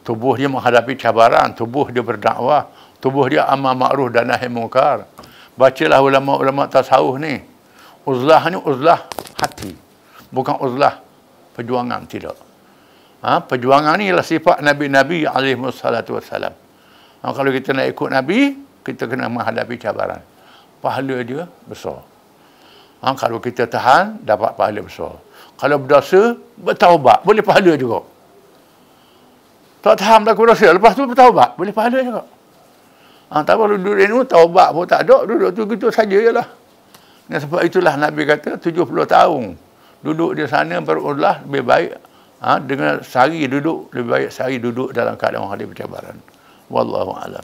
A: tubuh dia menghadapi cabaran, tubuh dia berdakwah, tubuh dia amar ma'ruf dan nahi munkar. Bacalah ulama-ulama tasawuf ni. Uzlah ni uzlah hati, bukan uzlah perjuangan, tidak. Perjuangan ni ialah sifat Nabi-Nabi alaihi wassalatu wassalam. Kalau kita nak ikut Nabi, kita kena menghadapi cabaran. Pahala dia besar. Kalau kita tahan, dapat pahala besar. Kalau berdosa, bertaubat, boleh pahala juga. Tak tahan berlaku dosa, lepas tu bertaubat, boleh pahala juga. Tak perlu duduk ni, taubat pun tak ada, duduk tu gitu saja je lah. Dan sebab itulah Nabi kata 70 tahun duduk di sana beruzlah lebih baik dengan sehari duduk, lebih baik sehari duduk dalam keadaan menghadapi cabaran. Wallahu a'lam.